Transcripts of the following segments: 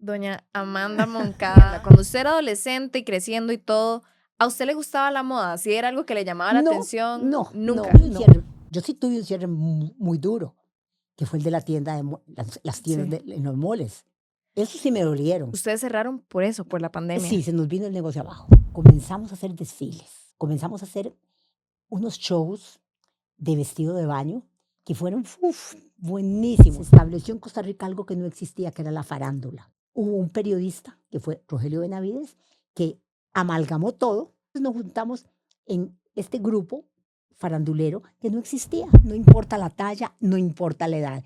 Doña Amanda Moncada, cuando usted era adolescente y creciendo y todo, ¿a usted le gustaba la moda? ¿Sí era algo que le llamaba la atención? Nunca. Yo sí tuve un cierre muy duro, que fue el de la tienda, las tiendas Sí. en los moles. Eso sí me dolieron. Ustedes cerraron por eso, por la pandemia. Sí, se nos vino el negocio abajo. Comenzamos a hacer desfiles, comenzamos a hacer unos shows de vestido de baño que fueron buenísimos. Se estableció en Costa Rica algo que no existía, que era la farándula. Hubo un periodista, que fue Rogelio Benavides, que amalgamó todo. Nos juntamos en este grupo farandulero que no existía. No importa la talla, no importa la edad.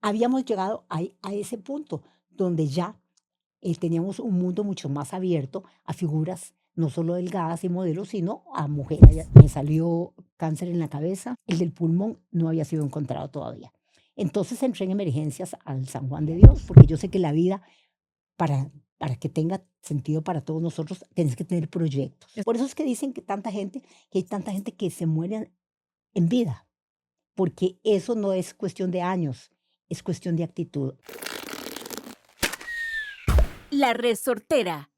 Habíamos llegado a ese punto donde ya teníamos un mundo mucho más abierto a figuras no solo delgadas y modelos, sino a mujeres. Me salió cáncer en la cabeza, el del pulmón no había sido encontrado todavía. Entonces entré en emergencias al San Juan de Dios, porque yo sé que la vida, para que tenga sentido para todos nosotros, tienes que tener proyectos. Por eso es que dicen que hay tanta gente que se muere en vida, porque eso no es cuestión de años, es cuestión de actitud. La Resortera.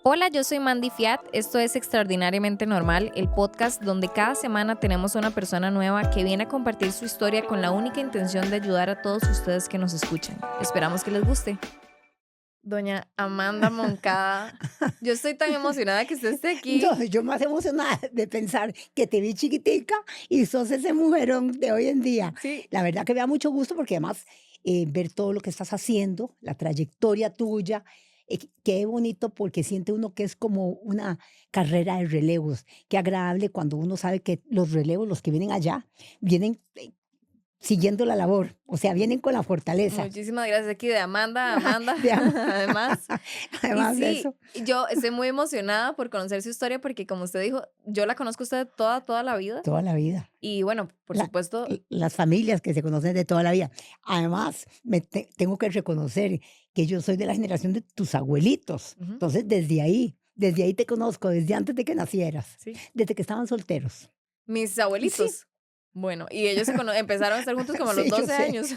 Hola, yo soy Mandy Fiat. Esto es Extraordinariamente Normal, el podcast donde cada semana tenemos a una persona nueva que viene a compartir su historia con la única intención de ayudar a todos ustedes que nos escuchan. Esperamos que les guste. Doña Amanda Moncada, yo estoy tan emocionada que usted esté aquí. No, yo más emocionada de pensar que te vi chiquitica y sos ese mujerón de hoy en día. Sí. La verdad que me da mucho gusto porque además ver todo lo que estás haciendo, la trayectoria tuya, qué bonito porque siente uno que es como una carrera de relevos. Qué agradable cuando uno sabe que los relevos, los que vienen allá, vienen siguiendo la labor, o sea, vienen con la fortaleza. Muchísimas gracias aquí de Amanda, De además. Además Y de sí, eso. yo estoy muy emocionada por conocer su historia porque como usted dijo, yo la conozco a usted toda la vida. Toda la vida. Y bueno, por supuesto. Las familias que se conocen de toda la vida. Además, tengo que reconocer que yo soy de la generación de tus abuelitos. Ujú. Entonces, desde ahí te conozco, desde antes de que nacieras, Sí. desde que estaban solteros. Mis abuelitos. Sí. Bueno, y ellos empezaron a estar juntos como a los Sí, yo 12 sé. años.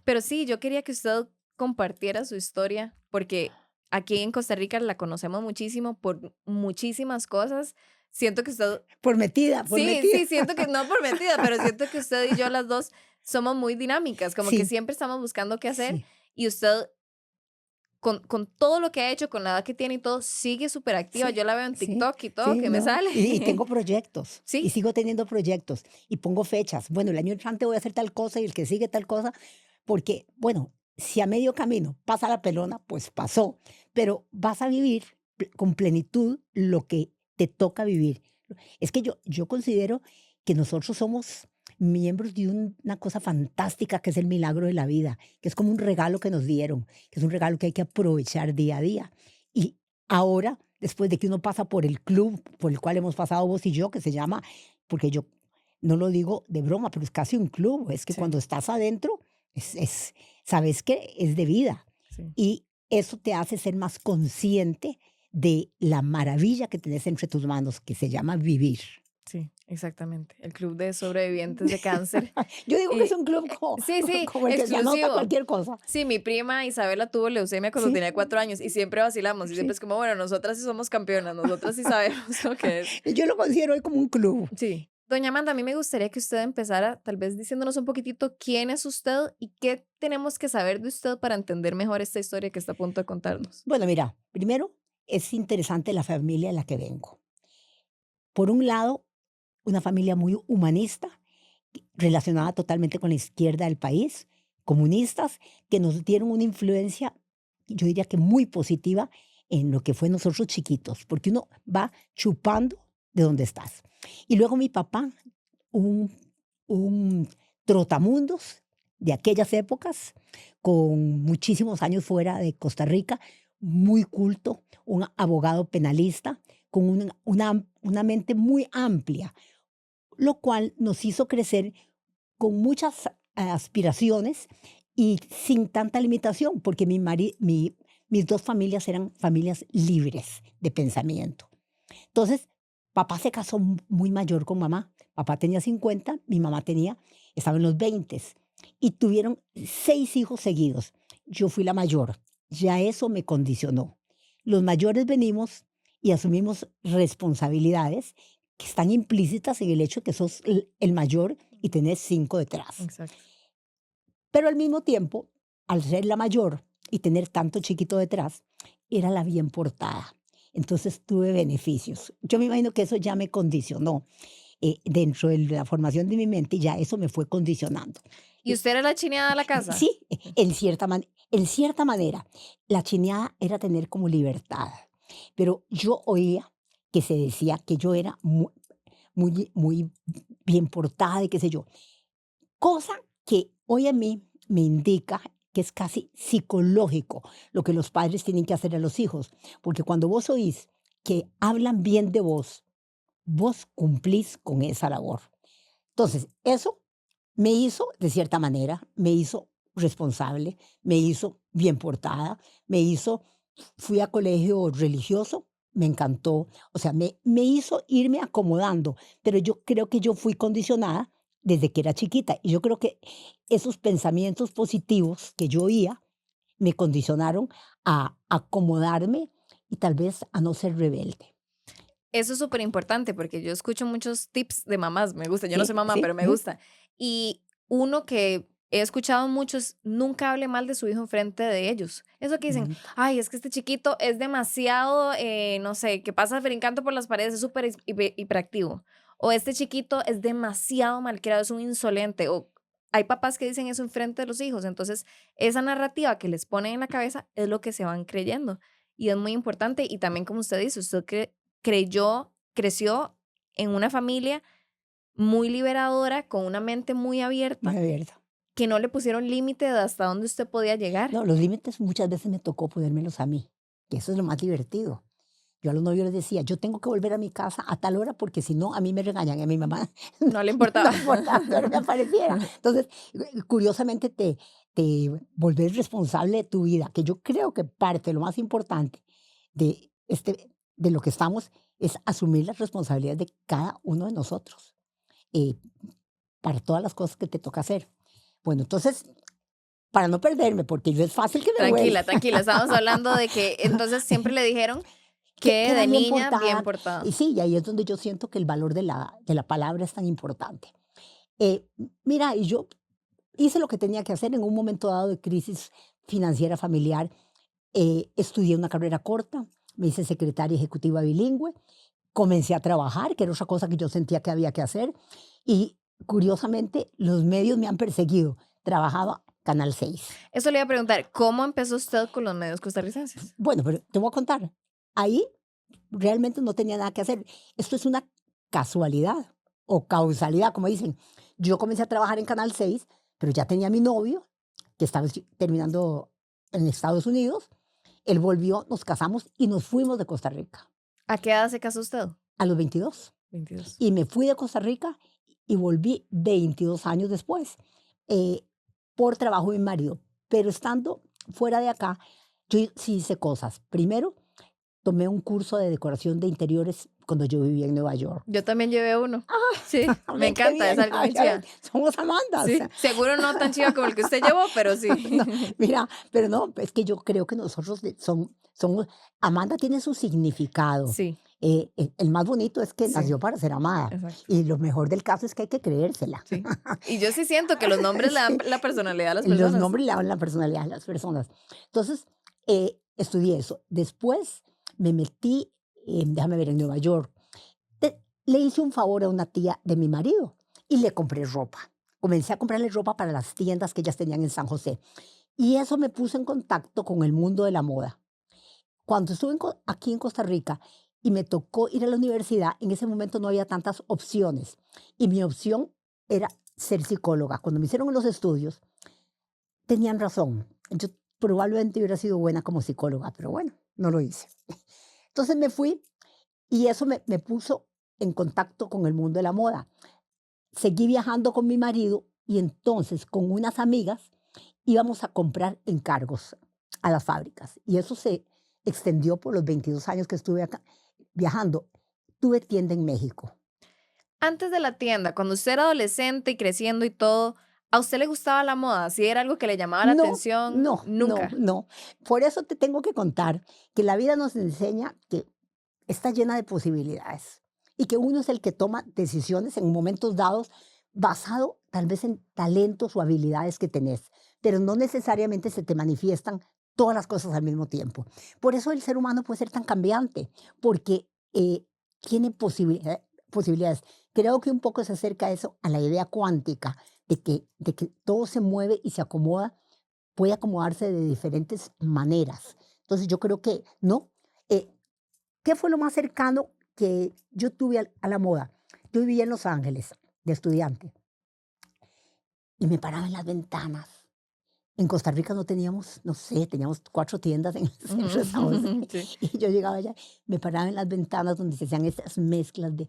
Pero sí, yo quería que usted compartiera su historia, porque aquí en Costa Rica la conocemos muchísimo por muchísimas cosas. Siento que usted... Por metida. Sí, siento que no por metida, pero siento que usted y yo las dos somos muy dinámicas, como que Sí. siempre estamos buscando qué hacer Sí. y usted... Con todo lo que ha hecho, con la edad que tiene y todo, sigue súper activa. Sí, Yo la veo en sí, TikTok y todo, sí, que me no. sale. Y tengo proyectos. Sí. Y sigo teniendo proyectos. Y pongo fechas. Bueno, el año entrante voy a hacer tal cosa y el que sigue tal cosa. Porque, bueno, si a medio camino pasa la pelona, pues pasó. Pero vas a vivir con plenitud lo que te toca vivir. Es que yo considero que nosotros somos miembros de una cosa fantástica que es el milagro de la vida, que es como un regalo que nos dieron, que es un regalo que hay que aprovechar día a día. Y ahora, después de que uno pasa por el club por el cual hemos pasado vos y yo, que se llama, porque yo no lo digo de broma, pero es casi un club, es que Sí. cuando estás adentro, sabes que es de vida. Sí. Y eso te hace ser más consciente de la maravilla que tenés entre tus manos, que se llama vivir. Sí, exactamente. El Club de Sobrevivientes de Cáncer. Yo digo que es un club Sí, como el que se anota exclusivo. cualquier cosa. Sí, mi prima Isabela tuvo leucemia cuando Sí. tenía 4 años y siempre vacilamos y siempre Sí. es como, bueno, nosotras sí somos campeonas, nosotras sí sabemos lo que es. Yo lo considero hoy como un club. Sí. Doña Amanda, a mí me gustaría que usted empezara tal vez diciéndonos un poquitito quién es usted y qué tenemos que saber de usted para entender mejor esta historia que está a punto de contarnos. Bueno, mira, primero es interesante la familia de la que vengo. Por un lado, una familia muy humanista, relacionada totalmente con la izquierda del país, comunistas, que nos dieron una influencia, yo diría que muy positiva en lo que fue nosotros chiquitos, porque uno va chupando de donde estás. Y luego mi papá, un trotamundos de aquellas épocas, con muchísimos años fuera de Costa Rica, muy culto, un abogado penalista, con una mente muy amplia, lo cual nos hizo crecer con muchas aspiraciones y sin tanta limitación, porque mis dos familias eran familias libres de pensamiento. Entonces, papá se casó muy mayor con mamá. Papá tenía 50, mi mamá estaba en los 20. y tuvieron 6 hijos seguidos. Yo fui la mayor. Ya eso me condicionó. Los mayores venimos y asumimos responsabilidades que están implícitas en el hecho que sos el mayor y tenés 5 detrás. Exacto. Pero al mismo tiempo, al ser la mayor y tener tanto chiquito detrás, era la bien portada. Entonces tuve beneficios. Yo me imagino que eso ya me condicionó dentro de la formación de mi mente, ya eso me fue condicionando. ¿Y usted era la chineada de la casa? Sí, en cierta manera, la chineada era tener como libertad, pero yo oía que se decía que yo era muy bien portada y qué sé yo, cosa que hoy a mí me indica que es casi psicológico lo que los padres tienen que hacer a los hijos, porque cuando vos oís que hablan bien de vos, vos cumplís con esa labor. Entonces, eso me hizo, de cierta manera, me hizo responsable, me hizo bien portada, fui a colegio religioso, me encantó, o sea, me hizo irme acomodando, pero yo creo que yo fui condicionada desde que era chiquita y yo creo que esos pensamientos positivos que yo oía me condicionaron a acomodarme y tal vez a no ser rebelde. Eso es súper importante porque yo escucho muchos tips de mamás, me gusta, yo no Sí, soy mamá, sí, pero me gusta. Y uno que he escuchado mucho es nunca hable mal de su hijo enfrente de ellos. Eso que dicen, nunca. ay, es que este chiquito es demasiado, no sé, que pasa brincando por las paredes, es súper hiperactivo. O este chiquito es demasiado malcriado, es un insolente. O hay papás que dicen eso enfrente de los hijos. Entonces, esa narrativa que les ponen en la cabeza es lo que se van creyendo. Y es muy importante. Y también, como usted dice, creció en una familia muy liberadora, con una mente muy Muy abierta, abierta. que no le pusieron límite de hasta dónde usted podía llegar. No, los límites muchas veces me tocó ponérmelos a mí, que eso es lo más divertido. Yo a los novios les decía, yo tengo que volver a mi casa a tal hora porque si no, a mí me regañan y a mi mamá No le importaba. no importa que hora me apareciera. Entonces, curiosamente te volvés responsable de tu vida, que yo creo que parte, lo más importante de lo que estamos es asumir las responsabilidades de cada uno de nosotros eh, para todas las cosas que te toca hacer. Bueno, entonces, para no perderme, porque yo es fácil que me vuelva. Tranquila, tranquila. Estábamos hablando de que entonces siempre le dijeron Que que era de bien niña bien portada. portada. Y sí, y ahí es donde yo siento que el valor de la palabra es tan importante. Eh, Mira, y yo hice lo que tenía que hacer en un momento dado de crisis financiera familiar. Estudié una carrera corta, me hice secretaria ejecutiva bilingüe, comencé a trabajar, que era otra cosa que yo sentía que había que hacer. Y curiosamente, los medios me han perseguido. Trabajaba Canal 6. Eso le iba a preguntar, ¿cómo empezó usted con los medios costarricenses? Bueno, pero te voy a contar. Ahí realmente no tenía nada que hacer. Esto es una casualidad o causalidad, como dicen. Yo comencé a trabajar en Canal 6, pero ya tenía mi novio, que estaba terminando en Estados Unidos. Él volvió, nos casamos y nos fuimos de Costa Rica ¿A qué edad se casó usted? a los 22. 22. Y me fui de Costa Rica y volví 22 años después eh, por trabajo de mi marido. Pero estando fuera de acá, yo sí hice cosas. Primero, tomé un curso de decoración de interiores cuando yo vivía en Nueva York. Yo también llevé uno. Sí, me Ve qué encanta, es bien, algo muy ay, ay, chido. somos Amandas. Sí, seguro no tan chido como el que usted llevó, pero sí. No, mira, pero no, es que yo creo que nosotros somos, Amanda tiene su significado. Sí, El más bonito es que sí, nació para ser amada. exacto. Y lo mejor del caso es que hay que creérsela. Sí. Y yo sí siento que los nombres le dan Sí. la personalidad a las Los personas. nombres le dan la personalidad a las personas. Entonces, estudié eso. Después me metí, déjame ver, en Nueva York. Le hice un favor a una tía de mi marido y le compré ropa. Comencé a comprarle ropa para las tiendas que ellas tenían en San José. Y eso me puso en contacto con el mundo de la moda. Cuando estuve aquí en Costa Rica y me tocó ir a la universidad, en ese momento no había tantas opciones. Y mi opción era ser psicóloga. Cuando me hicieron los estudios, tenían razón. Yo probablemente hubiera sido buena como psicóloga, pero bueno, no lo hice. Entonces me fui y eso me puso en contacto con el mundo de la moda. Seguí viajando con mi marido y entonces con unas amigas íbamos a comprar encargos a las fábricas. Y eso se extendió por los 22 años que estuve acá viajando. Tuve tienda en México. Antes de la tienda, cuando usted era adolescente y creciendo y todo, ¿A usted le gustaba la moda? ¿Si era algo que le llamaba la No, atención? no, no, Nunca. no. Por eso te tengo que contar que la vida nos enseña que está llena de posibilidades y que uno es el que toma decisiones en momentos dados basado tal vez en talentos o habilidades que tenés, pero no necesariamente se te manifiestan todas las cosas al mismo tiempo. Por eso el ser humano puede ser tan cambiante, porque tiene posibilidades. Creo que un poco se acerca a eso, a la idea cuántica, de que todo se mueve y se acomoda, puede acomodarse de diferentes maneras. Entonces yo creo que no. eh, ¿Qué fue lo más cercano que yo tuve a la moda? Yo vivía en Los Ángeles de estudiante y me paraba en las ventanas. En Costa Rica no teníamos, no sé, teníamos 4 tiendas en el centro de San José. Sí. Y yo llegaba allá, me paraba en las ventanas donde se hacían esas mezclas de...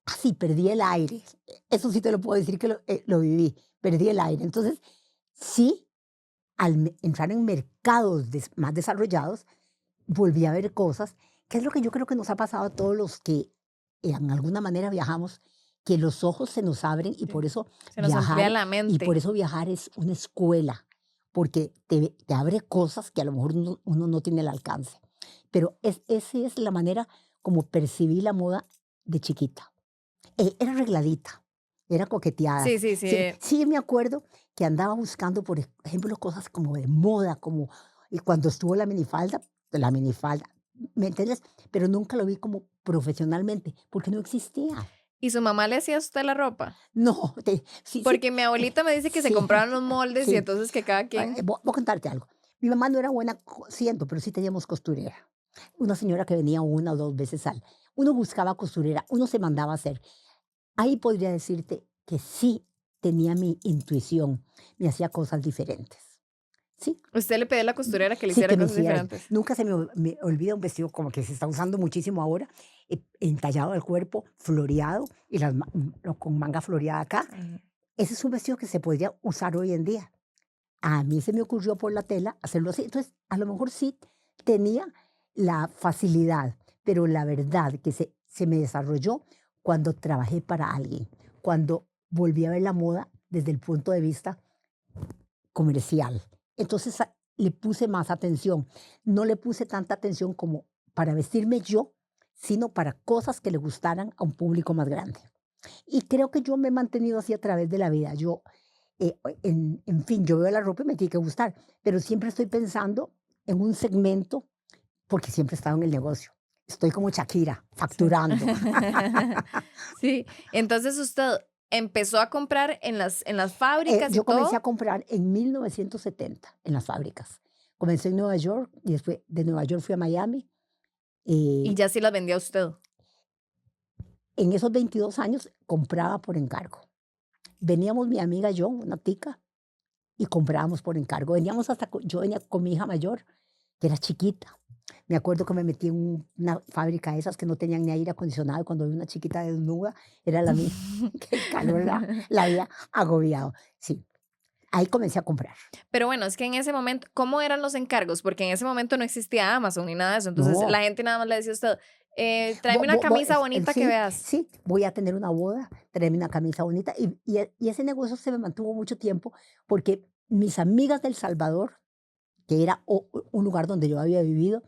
Así perdí el aire. Eso sí te lo puedo decir que lo viví. Perdí el aire. Entonces, sí, entrar en mercados más desarrollados, volví a ver cosas, que es lo que yo creo que nos ha pasado a todos los que en alguna manera viajamos, que los ojos se nos abren y Sí. por eso Se nos amplía viajar, la y por mente. eso viajar es una escuela, porque te abre cosas que a lo mejor uno no tiene el alcance. Pero esa es la manera como percibí la moda de chiquita. Era arregladita, era coqueteada. Sí, sí, Sí, sí. sí me acuerdo que andaba buscando, por ejemplo, cosas como de moda, como y cuando estuvo la minifalda, ¿me entiendes? Pero nunca lo vi como profesionalmente, porque no existía. ¿Y su mamá le hacía a usted la ropa? No, sí, sí, Porque mi abuelita me dice que se sí, compraban los moldes y sí. entonces que cada quien... Voy a contarte algo. Mi mamá no era buena cosiendo, pero sí teníamos costurera. Una señora que venía 1 o 2 veces al. Uno buscaba costurera, uno se mandaba a hacer. Ahí podría decirte que sí tenía mi intuición, me hacía cosas diferentes. Sí, Usted le pedía a la costurera que le sí hiciera que me cosas hiciera. diferentes. Nunca se me olvida un vestido como que se está usando muchísimo ahora, entallado al cuerpo, floreado y con manga floreada acá. Ajá. Ese es un vestido que se podría usar hoy en día. A mí se me ocurrió por la tela hacerlo así. Entonces, a lo mejor sí tenía la facilidad, pero la verdad que se me desarrolló cuando trabajé para alguien, cuando volví a ver la moda desde el punto de vista comercial. Entonces le puse más atención. No le puse tanta atención como para vestirme yo, sino para cosas que le gustaran a un público más grande. Y creo que yo me he mantenido así a través de la vida. En fin, yo veo la ropa y me tiene que gustar, pero siempre estoy pensando en un segmento porque siempre he estado en el negocio. Estoy como Shakira, Sí. facturando. Sí. Entonces usted empezó a comprar en las fábricas y Yo comencé a todo comprar en 1970 en las fábricas. Comencé en Nueva York y después de Nueva York fui a Miami. y eh, ya sí las vendía usted. en esos 22 años compraba por encargo. Veníamos mi amiga y yo, una tica, y comprábamos por encargo. Veníamos yo venía con mi hija mayor, que era chiquita. Me acuerdo que me metí en una fábrica de esas que no tenían ni aire acondicionado y cuando vi una chiquita desnuda, era la misma que el calor la había agobiado. Sí, ahí comencé a comprar. Pero bueno, es que en ese momento, ¿cómo eran los encargos? Porque en ese momento no existía Amazon ni nada de eso. Entonces la No, gente nada más le decía a usted, tráeme una camisa bonita que sí, veas. sí, voy a tener una boda, tráeme una camisa bonita. Y ese negocio se me mantuvo mucho tiempo porque mis amigas del Salvador, que era un lugar donde yo había vivido,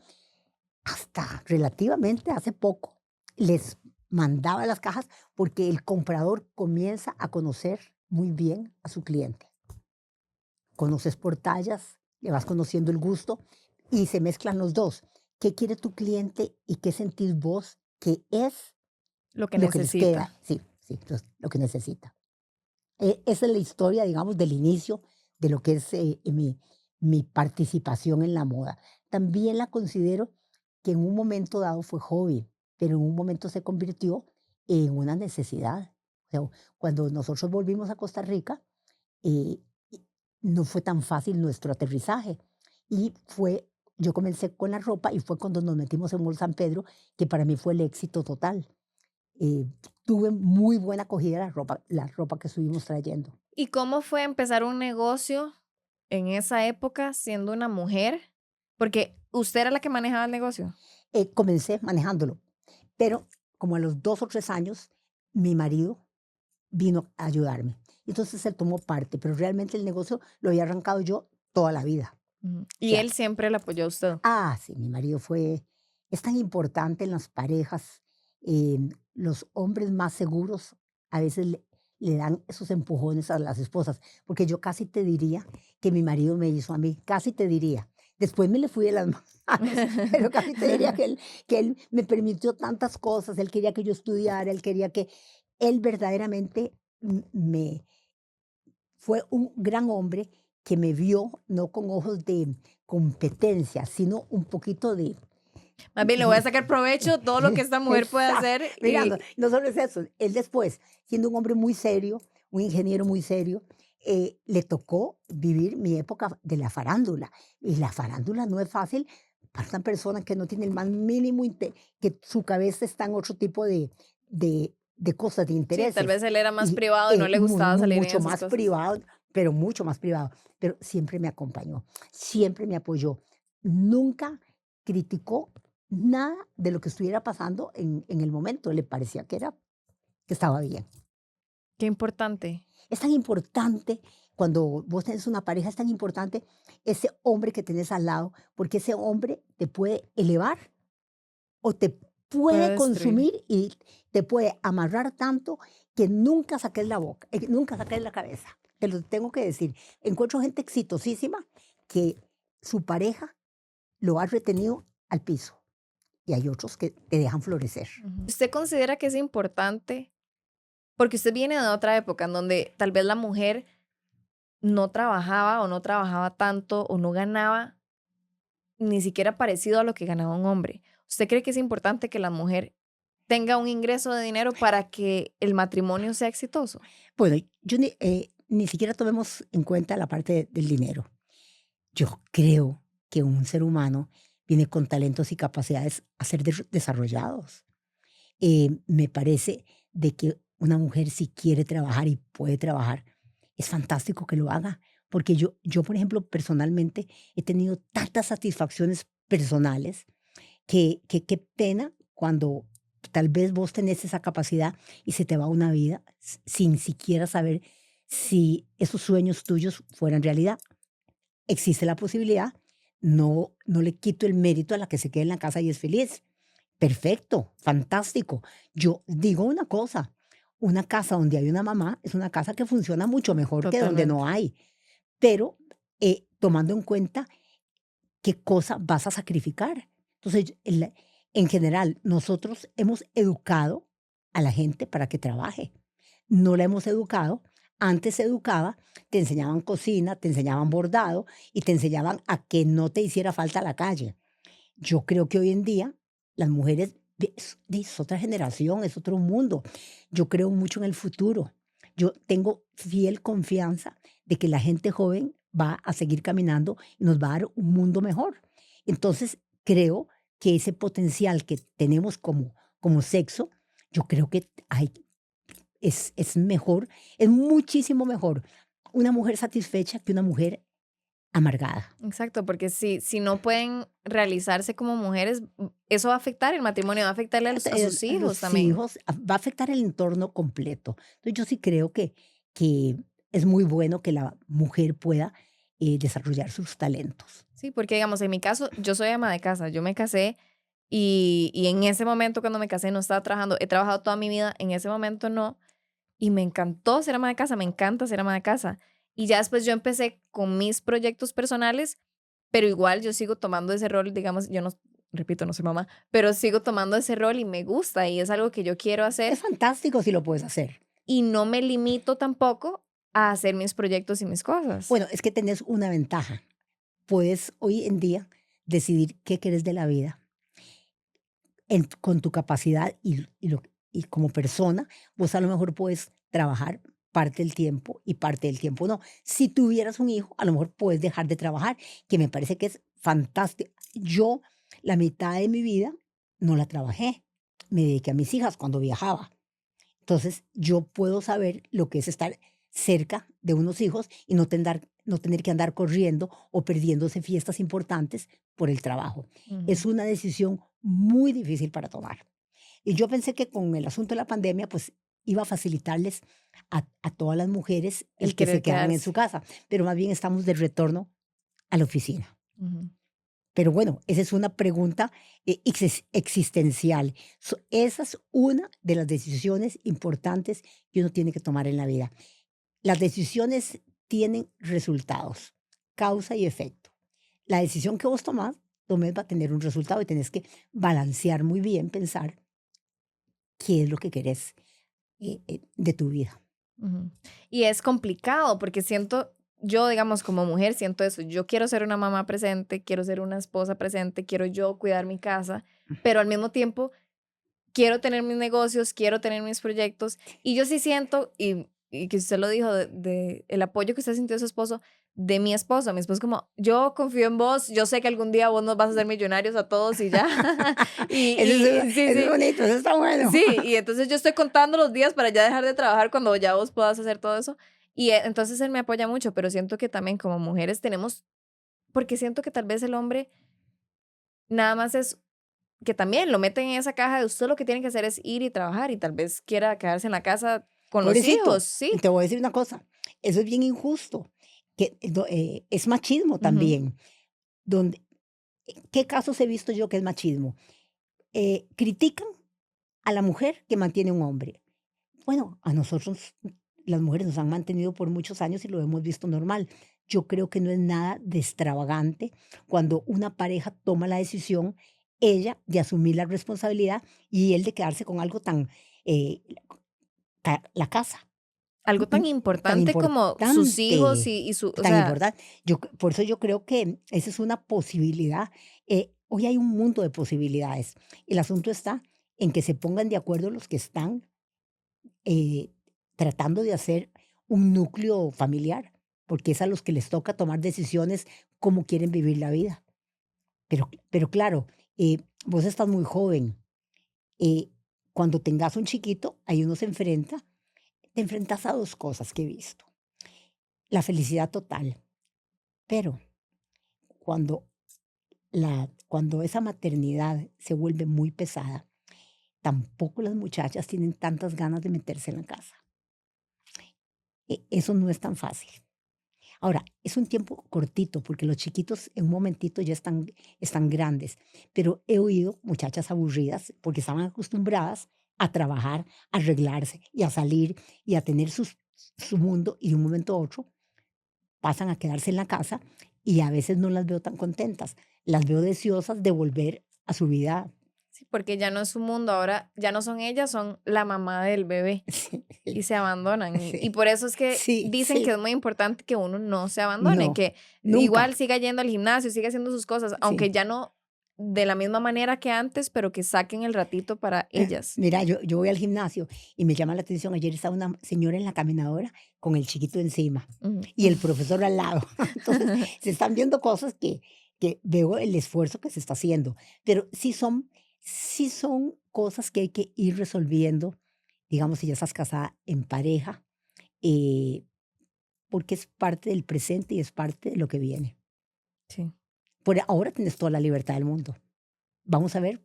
hasta relativamente hace poco, les mandaba las cajas porque el comprador comienza a conocer muy bien a su cliente. Conoces por tallas, le vas conociendo el gusto y se mezclan los dos. ¿Qué quiere tu cliente y qué sentís vos que es Lo que lo que les queda? necesita. Sí, sí, lo que necesita. Esa es la historia, digamos, del inicio de lo que es mi participación en la moda. También la considero que en un momento dado fue hobby, pero en un momento se convirtió en una necesidad. O sea, cuando nosotros volvimos a Costa Rica, eh, y no fue tan fácil nuestro aterrizaje. Yo comencé con la ropa y fue cuando nos metimos en Mall San Pedro, que para mí fue el éxito total. Eh, Tuve muy buena acogida la ropa que estuvimos trayendo. ¿Y cómo fue empezar un negocio en esa época siendo una mujer? Porque usted era la que manejaba el negocio. Comencé manejándolo, pero como a los 2 o 3 años, mi marido vino a ayudarme. Entonces él tomó parte, pero realmente el negocio lo había arrancado yo toda la vida. Ujú. O Y sea, él siempre le apoyó a usted. sí, mi marido es tan importante en las parejas. Los hombres más seguros a veces le dan esos empujones a las esposas, porque yo casi te diría que mi marido me hizo a mí, casi te diría. Después me le fui de las manos, pero casi te diría que él me permitió tantas cosas, él quería que yo estudiara, él quería que él verdaderamente me fue un gran hombre que me vio no con ojos de competencia, sino un poquito de Más bien, le voy a sacar provecho todo lo que esta mujer puede exacto. hacer Mira, y no solo es eso, él después, siendo un hombre muy serio, un ingeniero muy serio, le tocó vivir mi época de la farándula. Y la farándula no es fácil para una persona que no tiene el más mínimo, que su cabeza está en otro tipo de cosas, de sí, tal intereses. vez él era más Y privado y no le gustaba salir en mucho esas más cosas. privado, pero mucho más privado. Pero siempre me acompañó, siempre me apoyó. Nunca criticó nada de lo que estuviera pasando en el momento. Le parecía que estaba bien. Qué importante. Es tan importante cuando vos tenés una pareja, es tan importante ese hombre que tenés al lado, porque ese hombre te puede elevar o te Puede puede destruir. consumir y te puede amarrar tanto que nunca saques la boca, nunca saques la cabeza. Te lo tengo que decir. Encuentro gente exitosísima que su pareja lo ha retenido al piso y hay otros que te dejan florecer. Ujú. ¿Usted considera que es importante? Porque usted viene de otra época en donde tal vez la mujer no trabajaba o no trabajaba tanto o no ganaba ni siquiera parecido a lo que ganaba un hombre. ¿Usted cree que es importante que la mujer tenga un ingreso de dinero para que el matrimonio sea exitoso? Bueno, yo ni siquiera tomemos en cuenta la parte del dinero. Yo creo que un ser humano viene con talentos y capacidades a ser desarrollados. Me parece de que una mujer si quiere trabajar y puede trabajar, es fantástico que lo haga, porque yo, por ejemplo, personalmente he tenido tantas satisfacciones personales que qué pena cuando tal vez vos tenés esa capacidad y se te va una vida sin siquiera saber si esos sueños tuyos fueran realidad. Existe la posibilidad, no le quito el mérito a la que se quede en la casa y es feliz. Perfecto, fantástico. Yo digo una cosa, una casa donde hay una mamá es una casa que funciona mucho mejor que donde Totalmente. no hay, pero tomando en cuenta qué cosa vas a sacrificar. Entonces, en general, nosotros hemos educado a la gente para que trabaje. No la hemos educado. Antes se educaba, te enseñaban cocina, te enseñaban bordado y te enseñaban a que no te hiciera falta la calle. Yo creo que hoy en día las mujeres es otra generación, es otro mundo. Yo creo mucho en el futuro. Yo tengo fiel confianza de que la gente joven va a seguir caminando y nos va a dar un mundo mejor. Entonces, creo que ese potencial que tenemos como sexo, yo creo que es mejor, es muchísimo mejor una mujer satisfecha que una mujer amargada. Exacto, porque si no pueden realizarse como mujeres, eso va a afectar el matrimonio, va a afectarle a sus hijos Los también. hijos, va a afectar el entorno completo. Entonces, yo sí creo que es muy bueno que la mujer pueda, desarrollar sus talentos. Sí, porque digamos, en mi caso, yo soy ama de casa, yo me casé y en ese momento cuando me casé no estaba trabajando, he trabajado toda mi vida, en ese momento no, y me encantó ser ama de casa, me encanta ser ama de casa. Y ya después yo empecé con mis proyectos personales, pero igual yo sigo tomando ese rol, digamos, yo no, repito, no soy mamá, pero sigo tomando ese rol y me gusta y es algo que yo quiero Es hacer fantástico si lo puedes hacer. y no me limito tampoco a hacer mis proyectos y mis cosas. Bueno, es que tenés una ventaja. Puedes hoy en día decidir qué quieres de la vida con tu capacidad y como persona, vos a lo mejor puedes trabajar parte del tiempo y parte del tiempo no. Si tuvieras un hijo, a lo mejor puedes dejar de trabajar, que me parece que es fantástico. Yo, la mitad de mi vida no la trabajé. Me dediqué a mis hijas cuando viajaba. Entonces, yo puedo saber lo que es estar cerca de unos hijos y no tener que andar corriendo o perdiéndose fiestas importantes por el trabajo. Es Ujú. una decisión muy difícil para tomar. Y yo pensé que con el asunto de la pandemia, pues iba a facilitarles a todas las mujeres El el que se querer quedaran en quedarse. su casa, pero más bien estamos de retorno a la oficina. Ujú. Pero bueno, esa es una pregunta existencial. Esa es una de las decisiones importantes que uno tiene que tomar en la vida. Las decisiones tienen resultados, causa y efecto. La decisión que vos tomes va a tener un resultado y tenés que balancear muy bien, pensar qué es lo que querés de tu vida. Ujú. Y es complicado porque siento, yo digamos como mujer siento eso, yo quiero ser una mamá presente, quiero ser una esposa presente, quiero yo cuidar mi casa, pero al mismo tiempo quiero tener mis negocios, quiero tener mis proyectos y yo sí siento, y que usted lo dijo, de el apoyo que usted sintió de su esposo, de mi esposo. Mi esposo como, yo confío en vos, yo sé que algún día vos nos vas a hacer millonarios a todos y ya. Sí, Eso es sí. bonito, eso está bueno. Sí, y entonces yo estoy contando los días para ya dejar de trabajar cuando ya vos puedas hacer todo eso. Y entonces él me apoya mucho, pero siento que también como mujeres tenemos, porque siento que tal vez el hombre nada más es que también lo meten en esa caja de usted lo que tiene que hacer es ir y trabajar y tal vez quiera quedarse en la casa con los hijos, Pobrecito, sí. te voy a decir una cosa, eso es bien injusto, que es machismo Ujú. también. Donde, ¿qué casos he visto yo que es machismo? Critican a la mujer que mantiene un hombre. Bueno, a nosotros las mujeres nos han mantenido por muchos años y lo hemos visto normal. Yo creo que no es nada de extravagante cuando una pareja toma la decisión, ella de asumir la responsabilidad y él de quedarse con algo tan, eh, la casa, Algo tan tan importante como sus hijos importante, y su, o tan sea, importante. Por eso yo creo que esa es una posibilidad. Hoy hay un mundo de posibilidades. El asunto está en que se pongan de acuerdo los que están eh, tratando de hacer un núcleo familiar, porque es a los que les toca tomar decisiones cómo quieren vivir la vida. Pero claro, vos estás muy joven. eh, Cuando tengas un chiquito, ahí uno se enfrenta, te enfrentas a dos cosas que he visto. La felicidad total, pero cuando, cuando esa maternidad se vuelve muy pesada, tampoco las muchachas tienen tantas ganas de meterse en la casa. Eso no es tan fácil. Ahora, es un tiempo cortito porque los chiquitos en un momentito ya están grandes, pero he oído muchachas aburridas porque estaban acostumbradas a trabajar, a arreglarse y a salir y a tener su mundo y de un momento a otro pasan a quedarse en la casa y a veces no las veo tan contentas, las veo deseosas de volver a su vida. sí, porque ya no es su mundo, ahora ya no son ellas, son la mamá del bebé y se abandonan. Y Sí, por eso es que sí, dicen que sí, es muy importante que uno no se abandone, no, que igual nunca, siga yendo al gimnasio, siga haciendo sus cosas, sí. aunque ya no de la misma manera que antes, pero que saquen el ratito para ellas. Mira, yo voy al gimnasio y me llama la atención, ayer estaba una señora en la caminadora con el chiquito encima Ujú. y el profesor al lado. Entonces, se están viendo cosas que veo el esfuerzo que se está haciendo, pero sí son cosas que hay que ir resolviendo, digamos, si ya estás casada en pareja, eh, porque es parte del presente y es parte de lo que viene. Sí. Por ahora tienes toda la libertad del mundo. Vamos a ver,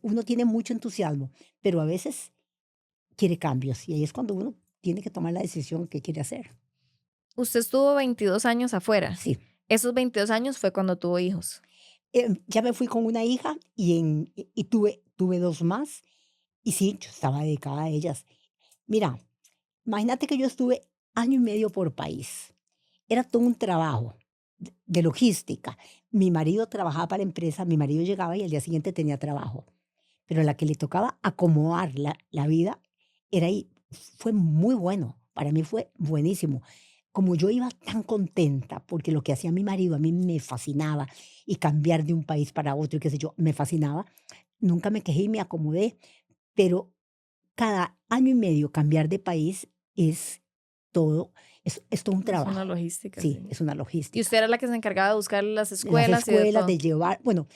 uno tiene mucho entusiasmo, pero a veces quiere cambios y ahí es cuando uno tiene que tomar la decisión que quiere hacer. Usted estuvo 22 años afuera. Sí, Esos 22 años fue cuando tuvo hijos. ya me fui con una hija y tuve dos más y sí, yo estaba dedicada a ellas. Mira, imagínate que yo estuve año y medio por país. Era todo un trabajo de logística. Mi marido trabajaba para la empresa, mi marido llegaba y al día siguiente tenía trabajo. Pero a la que le tocaba acomodar la vida era ahí. Fue muy bueno, para mí fue buenísimo. Como yo iba tan contenta, porque lo que hacía mi marido a mí me fascinaba, y cambiar de un país para otro, y qué sé yo, me fascinaba, nunca me quejé y me acomodé, pero cada año y medio cambiar de país es todo, es todo un Es una trabajo. logística, Sí, sí. es una Y logística. usted era la que se encargaba de buscar las De las escuelas y de escuelas, todo. de llevar, bueno,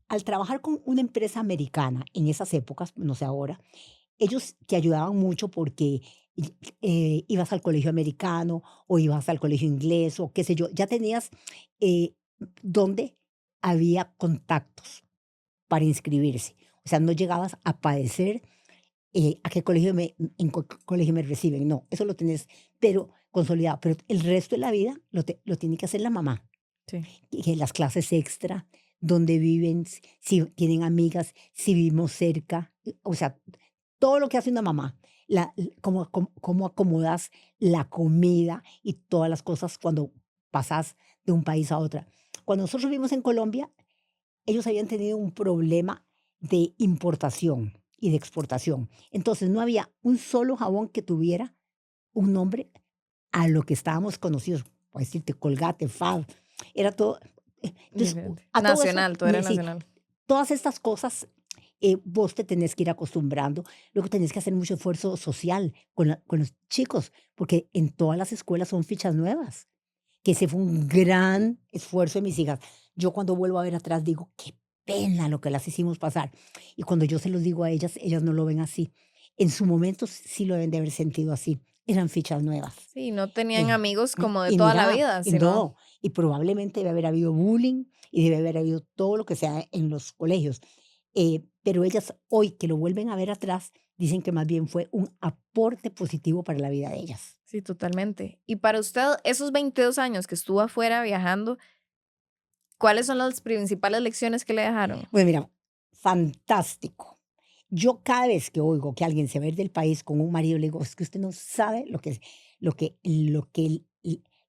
al trabajar con una empresa americana en esas épocas, no sé ahora, ellos te ayudaban mucho porque ibas al colegio americano o ibas al colegio inglés o qué sé yo, ya tenías eh, donde había contactos para inscribirse. O sea, no llegabas a padecer ¿A qué colegio colegio me reciben? No, eso lo tenés, pero consolidado. Pero el resto de la vida lo tiene que hacer la mamá. Sí. Que las clases extra, dónde viven, si tienen amigas, si vivimos cerca, o sea, todo lo que hace una mamá, cómo acomodas la comida y todas las cosas cuando pasas de un país a otro. Cuando nosotros vivimos en Colombia, ellos habían tenido un problema de importación y de exportación. Entonces no había un solo jabón que tuviera un nombre a lo que estábamos conocidos. Puedo decirte Colgate, Fab, era todo. Entonces, Diferente. a todo eso, Nacional, todo era sí, nacional. todas estas cosas, vos te tenés que ir acostumbrando. Luego tenés que hacer mucho esfuerzo social con los chicos, porque en todas las escuelas son fichas nuevas. Que ese fue un gran esfuerzo de mis hijas. Yo cuando vuelvo a ver atrás digo, qué pena lo que las hicimos pasar. Y cuando yo se los digo a ellas no lo ven así. En su momento sí lo deben de haber sentido así. Eran fichas nuevas. Sí, no tenían amigos como de Y toda la mira, vida, y sino no, y probablemente debe haber habido bullying y debe haber habido todo lo que sea en los colegios. Pero ellas hoy que lo vuelven a ver atrás, dicen que más bien fue un aporte positivo para la vida de ellas. sí, totalmente. Y para usted, esos 22 años que estuvo afuera viajando, ¿cuáles son las principales lecciones que le dejaron? Bueno, mira, fantástico. Yo cada vez que oigo que alguien se va a ir del país con un marido, le digo, es que usted no sabe lo que es,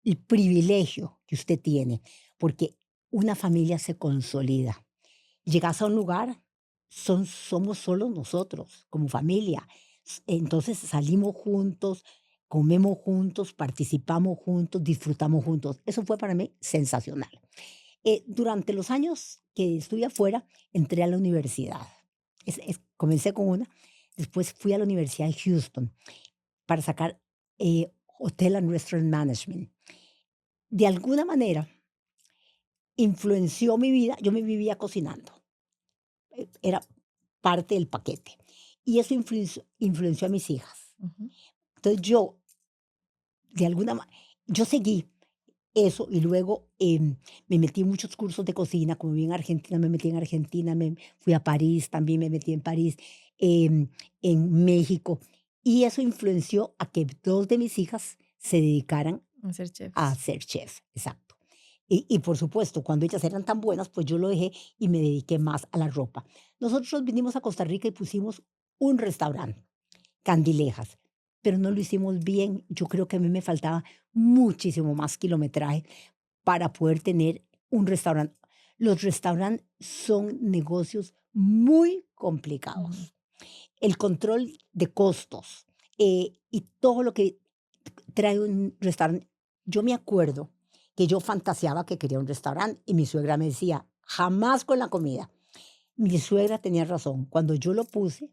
el privilegio que usted tiene, porque una familia se consolida. Llegas a un lugar, somos solo nosotros, como familia. Entonces salimos juntos, comemos juntos, participamos juntos, disfrutamos juntos. Eso fue para mí sensacional. Durante los años que estuve afuera, entré a la universidad. Comencé con una, después fui a la Universidad de Houston para sacar Hotel and Restaurant Management. De alguna manera, influenció mi vida. Yo me vivía cocinando. Era parte del paquete. Y eso influenció a mis hijas. Ujú. Entonces de alguna manera, yo seguí eso y luego me metí en muchos cursos de cocina, como viví en Argentina, me metí en Argentina, me fui a París, también me metí en París, em, en México, y eso influenció a que dos de mis hijas se dedicaran A ser a chefs. ser chef, exacto. Y por supuesto, cuando ellas eran tan buenas, pues yo lo dejé y me dediqué más a la ropa. Nosotros vinimos a Costa Rica y pusimos un restaurante, Candilejas, pero no lo hicimos bien. Yo creo que a mí me faltaba muchísimo más kilometraje para poder tener un restaurante. Los restaurantes son negocios muy Ujú. complicados. El control de costos y todo lo que trae un restaurante. Yo me acuerdo que yo fantaseaba que quería un restaurante y mi suegra me decía, jamás con la comida. Mi suegra tenía razón. Cuando yo lo puse,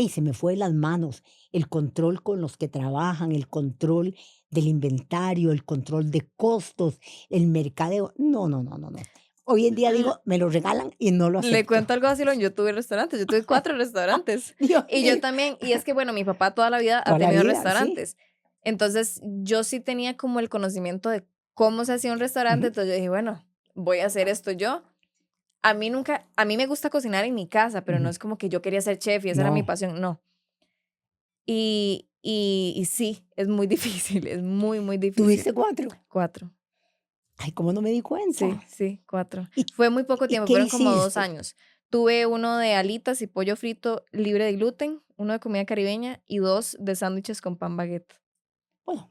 se me fue de las manos el control con los que trabajan, el control del inventario, el control de costos, el mercadeo. No, no, no, no, no. Hoy en día L- digo, me lo regalan y no lo Le acepto. cuento algo así, yo tuve restaurantes, yo tuve 4 restaurantes. Dios Y yo mío, también, y es que bueno, mi papá toda la vida ha toda la tenido vida, sí. restaurantes. Entonces, yo sí tenía como el conocimiento de cómo se hacía un restaurante, Ujú. entonces yo dije, bueno, voy a hacer esto yo. A mí me gusta cocinar en mi casa, pero no Ujú. es como que yo quería ser chef y esa era mi No, pasión, no. Y sí, es muy difícil, es muy, muy difícil. tuviste cuatro. 4. Ay, ¿cómo no me di Sí, cuenta? sí, 4. ¿Y, Fue muy poco y tiempo, qué fueron como 2 hiciste? años. Tuve uno de alitas y pollo frito libre de gluten, uno de comida caribeña y 2 de sándwiches con pan baguette. Bueno,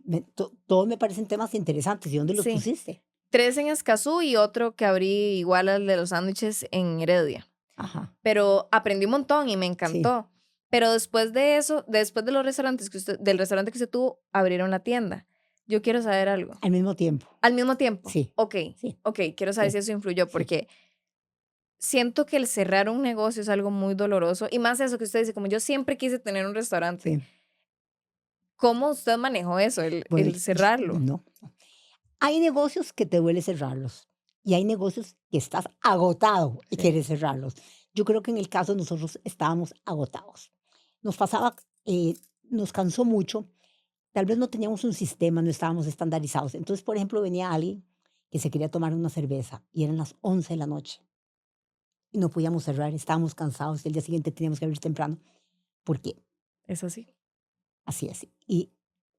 todos me parecen temas interesantes. ¿Y dónde los Sí, pusiste? 3 en Escazú y otro que abrí igual al de los sándwiches en Heredia. Ajá, Pero aprendí un montón y me sí, encantó. Pero después de eso, después de los restaurantes del restaurante que usted tuvo, abrieron la tienda. Yo quiero saber algo. al mismo tiempo. Al mismo tiempo, Sí, ok, sí, ok, quiero saber sí, si eso influyó, sí, porque siento que el cerrar un negocio es algo muy doloroso. Y más eso que usted dice, como yo siempre quise tener un restaurante. sí. ¿Cómo usted manejó eso, Bueno, el cerrarlo? no. Hay negocios que te duele cerrarlos y hay negocios que estás agotado y Sí. quieres cerrarlos. Yo creo que en el caso de nosotros estábamos agotados. Nos pasaba, nos cansó mucho. Tal vez no teníamos un sistema, no estábamos estandarizados. Entonces, por ejemplo, venía alguien que se quería tomar una cerveza y eran las 11 de la noche y no podíamos cerrar, estábamos cansados y el día siguiente teníamos que abrir temprano. ¿Por qué? Es así. Así es. Y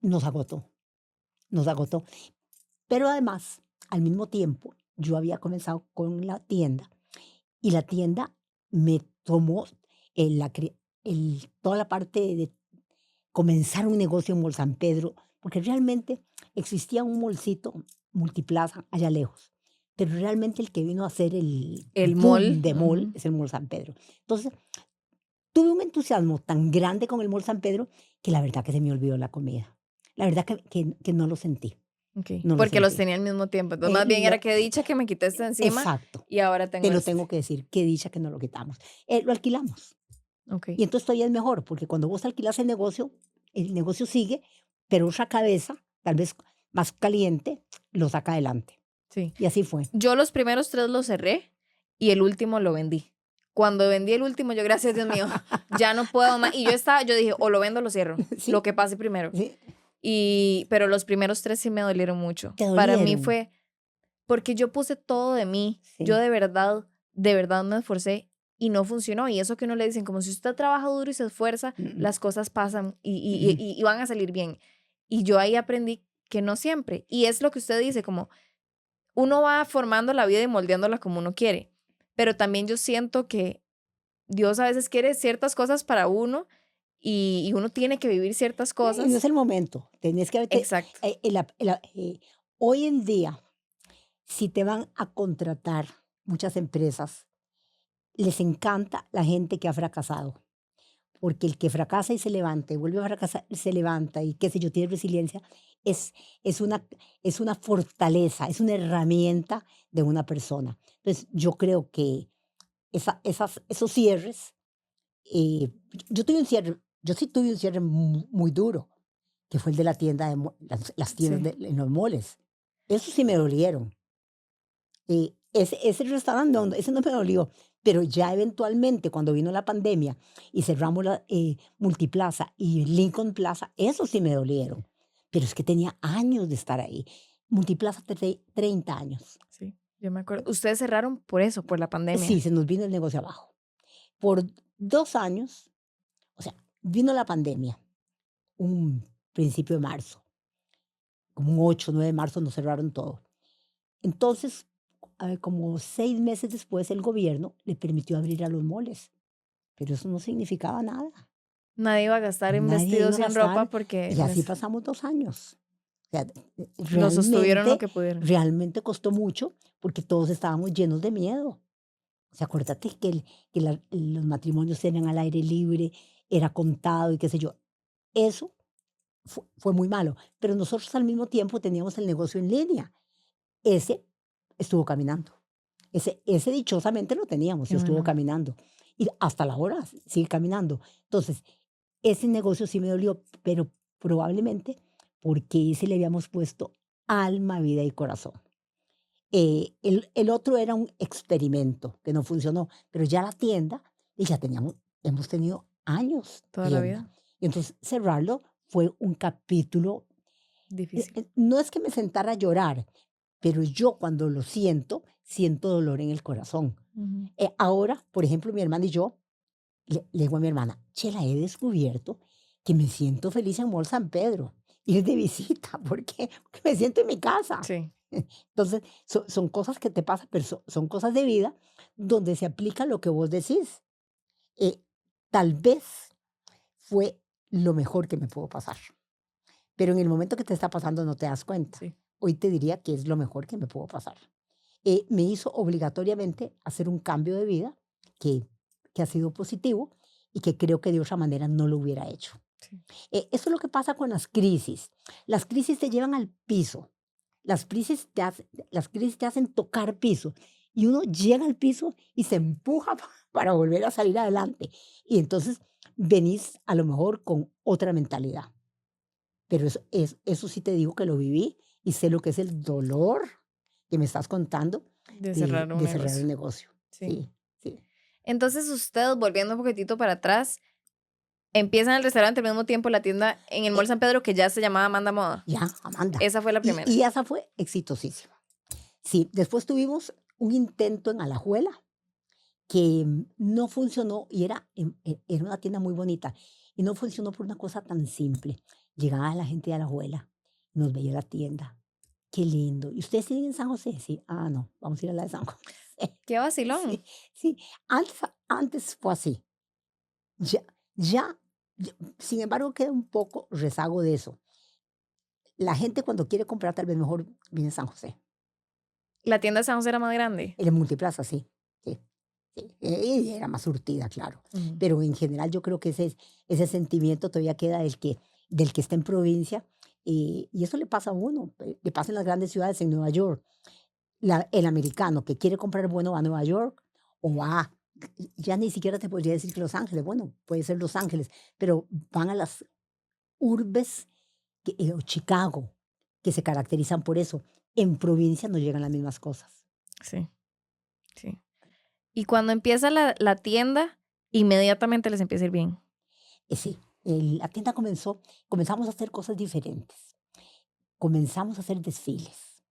nos agotó, nos agotó. Pero además, al mismo tiempo, yo había comenzado con la tienda y la tienda me tomó toda la parte de comenzar un negocio en Mall San Pedro, porque realmente existía un molcito multiplaza allá lejos, pero realmente el que vino a hacer el El boom mall. de mall Ujú. es el Mall San Pedro. Entonces, tuve un entusiasmo tan grande con el Mall San Pedro que la verdad que se me olvidó la comida. La verdad que no lo sentí, Ok. no lo Porque los sentí. tenía al mismo tiempo. Entonces, más bien era Lo que dicha que me quité este encima exacto, y ahora te tengo lo este. tengo que decir, qué dicha que no lo quitamos. Lo alquilamos. Ok. Y entonces todavía es mejor, porque cuando vos alquilas el negocio sigue, pero otra cabeza, tal vez más caliente, lo saca adelante. Sí. Y así fue. Yo los primeros 3 los cerré y el último lo vendí. Cuando vendí el último, yo, gracias Dios mío, ya no puedo más. Y yo dije, o lo vendo o lo cierro, lo Sí, que pase primero. sí, Pero los primeros 3 sí me dolieron mucho. te Para mí dolieron. fue, porque yo puse todo de mí. Yo Sí. de verdad me esforcé y no funcionó. Y eso que uno le dicen, como si usted trabaja duro y se esfuerza, Mm, las cosas pasan mm, y van a salir bien. Y yo ahí aprendí que no siempre. Y es lo que usted dice, como uno va formando la vida y moldeándola como uno quiere. Pero también yo siento que Dios a veces quiere ciertas cosas para uno y uno tiene que vivir ciertas Y no es cosas. el momento. Tenés que. Exacto. Hoy en día, si te van a contratar muchas empresas, les encanta la gente que ha fracasado. Porque el que fracasa y se levanta, y vuelve a fracasar y se levanta, y qué sé yo, tiene resiliencia, es, es, una, es una fortaleza, es una herramienta de una persona. Entonces, yo creo que esos cierres, eh, yo sí tuve un cierre muy duro, que fue el de la tienda, las tiendas Sí. en los moles. Eso sí me dolieron. Ese restaurante, ese no me dolió, pero ya eventualmente cuando vino la pandemia y cerramos la Multiplaza y Lincoln Plaza, eso sí me dolieron. Pero es que tenía años de estar ahí. Multiplaza, 30 años. Sí, yo me acuerdo. Ustedes cerraron por eso, por la Sí, pandemia. se nos vino el negocio abajo. Por 2 años, o sea, vino la pandemia, un principio de marzo, como un 8 9 de marzo nos cerraron todo. Entonces, como 6 meses después, el gobierno le permitió abrir a los moles, pero eso no significaba nada. Nadie iba a gastar en Nadie iba vestidos a y en ropa gastar porque y así pasamos 2 años. O sea, lo sostuvieron lo que pudieron. realmente costó mucho porque todos estábamos llenos de miedo. O sea, acuérdate que los matrimonios eran al aire libre, era contado y qué sé yo. Eso fue muy malo, pero nosotros al mismo tiempo teníamos el negocio en línea. Ese estuvo caminando. Ese dichosamente lo teníamos Qué y estuvo bueno. caminando. Y hasta la hora sigue caminando. Entonces, ese negocio sí me dolió, pero probablemente porque ese le habíamos puesto alma, vida y corazón. El otro era un experimento que no funcionó, pero ya la tienda, y ya hemos tenido años Toda la tienda. vida. Y entonces cerrarlo fue un capítulo. Difícil. No es que me sentara a llorar, pero yo cuando lo siento dolor en el corazón. Ujú. Ahora, por ejemplo, mi hermana y yo, le digo a mi hermana, Chela, he descubierto que me siento feliz en Mall San Pedro, ir de visita. ¿Por qué? Porque me siento en mi casa. Sí. Entonces, son cosas que te pasan, pero son cosas de vida donde se aplica lo que vos decís. Eh, Tal vez fue lo mejor que me pudo pasar, pero en el momento que te está pasando no te das cuenta. Sí. Hoy te diría que es lo mejor que me pudo pasar. Me hizo obligatoriamente hacer un cambio de vida que, que ha sido positivo y que creo que de otra manera no lo hubiera hecho. Sí. Eso es lo que pasa con las crisis. Las crisis te llevan al piso. Las crisis te hacen tocar piso. Y uno llega al piso y se empuja para volver a salir adelante. Y entonces venís a lo mejor con otra mentalidad. Pero eso sí te digo que lo viví y sé lo que es el dolor que me estás contando De cerrar un de cerrar el negocio. negocio. Sí. Sí, sí. Entonces, ustedes, volviendo un poquitito para atrás, empiezan el restaurante al mismo tiempo la tienda en el Mall Eh, San Pedro, que ya se llamaba Amanda Moda. ya, Amanda. Esa fue la primera. Y esa fue exitosísima. Sí, después tuvimos un intento en Alajuela que no funcionó y era una tienda muy bonita. Y no funcionó por una cosa tan simple. Llegaba la gente de la abuela, nos veía la tienda. Qué lindo. ¿Y ustedes siguen en San José? Sí. Ah, no, vamos a ir a la de San José. Qué vacilón. Sí, sí. Antes fue así. Ya, ya, sin embargo, queda un poco rezago de eso. La gente cuando quiere comprar tal vez mejor viene a San José. La tienda de San José era más grande. En el Multiplaza, sí. Sí, sí. Y era más surtida, claro. Ujú. Pero en general yo creo que ese sentimiento todavía queda del que está en provincia. Y eso le pasa a uno, le pasa en las grandes ciudades, en Nueva York. El americano que quiere comprar bueno va a Nueva York o va, ya ni siquiera te podría decir que Los Ángeles, bueno, puede ser Los Ángeles, pero van a las urbes o Chicago, que se caracterizan por eso. En provincia no llegan las mismas cosas. Sí, sí. Y cuando empieza la tienda, inmediatamente les empieza a ir bien. Sí, la tienda comenzamos a hacer cosas diferentes. Comenzamos a hacer desfiles.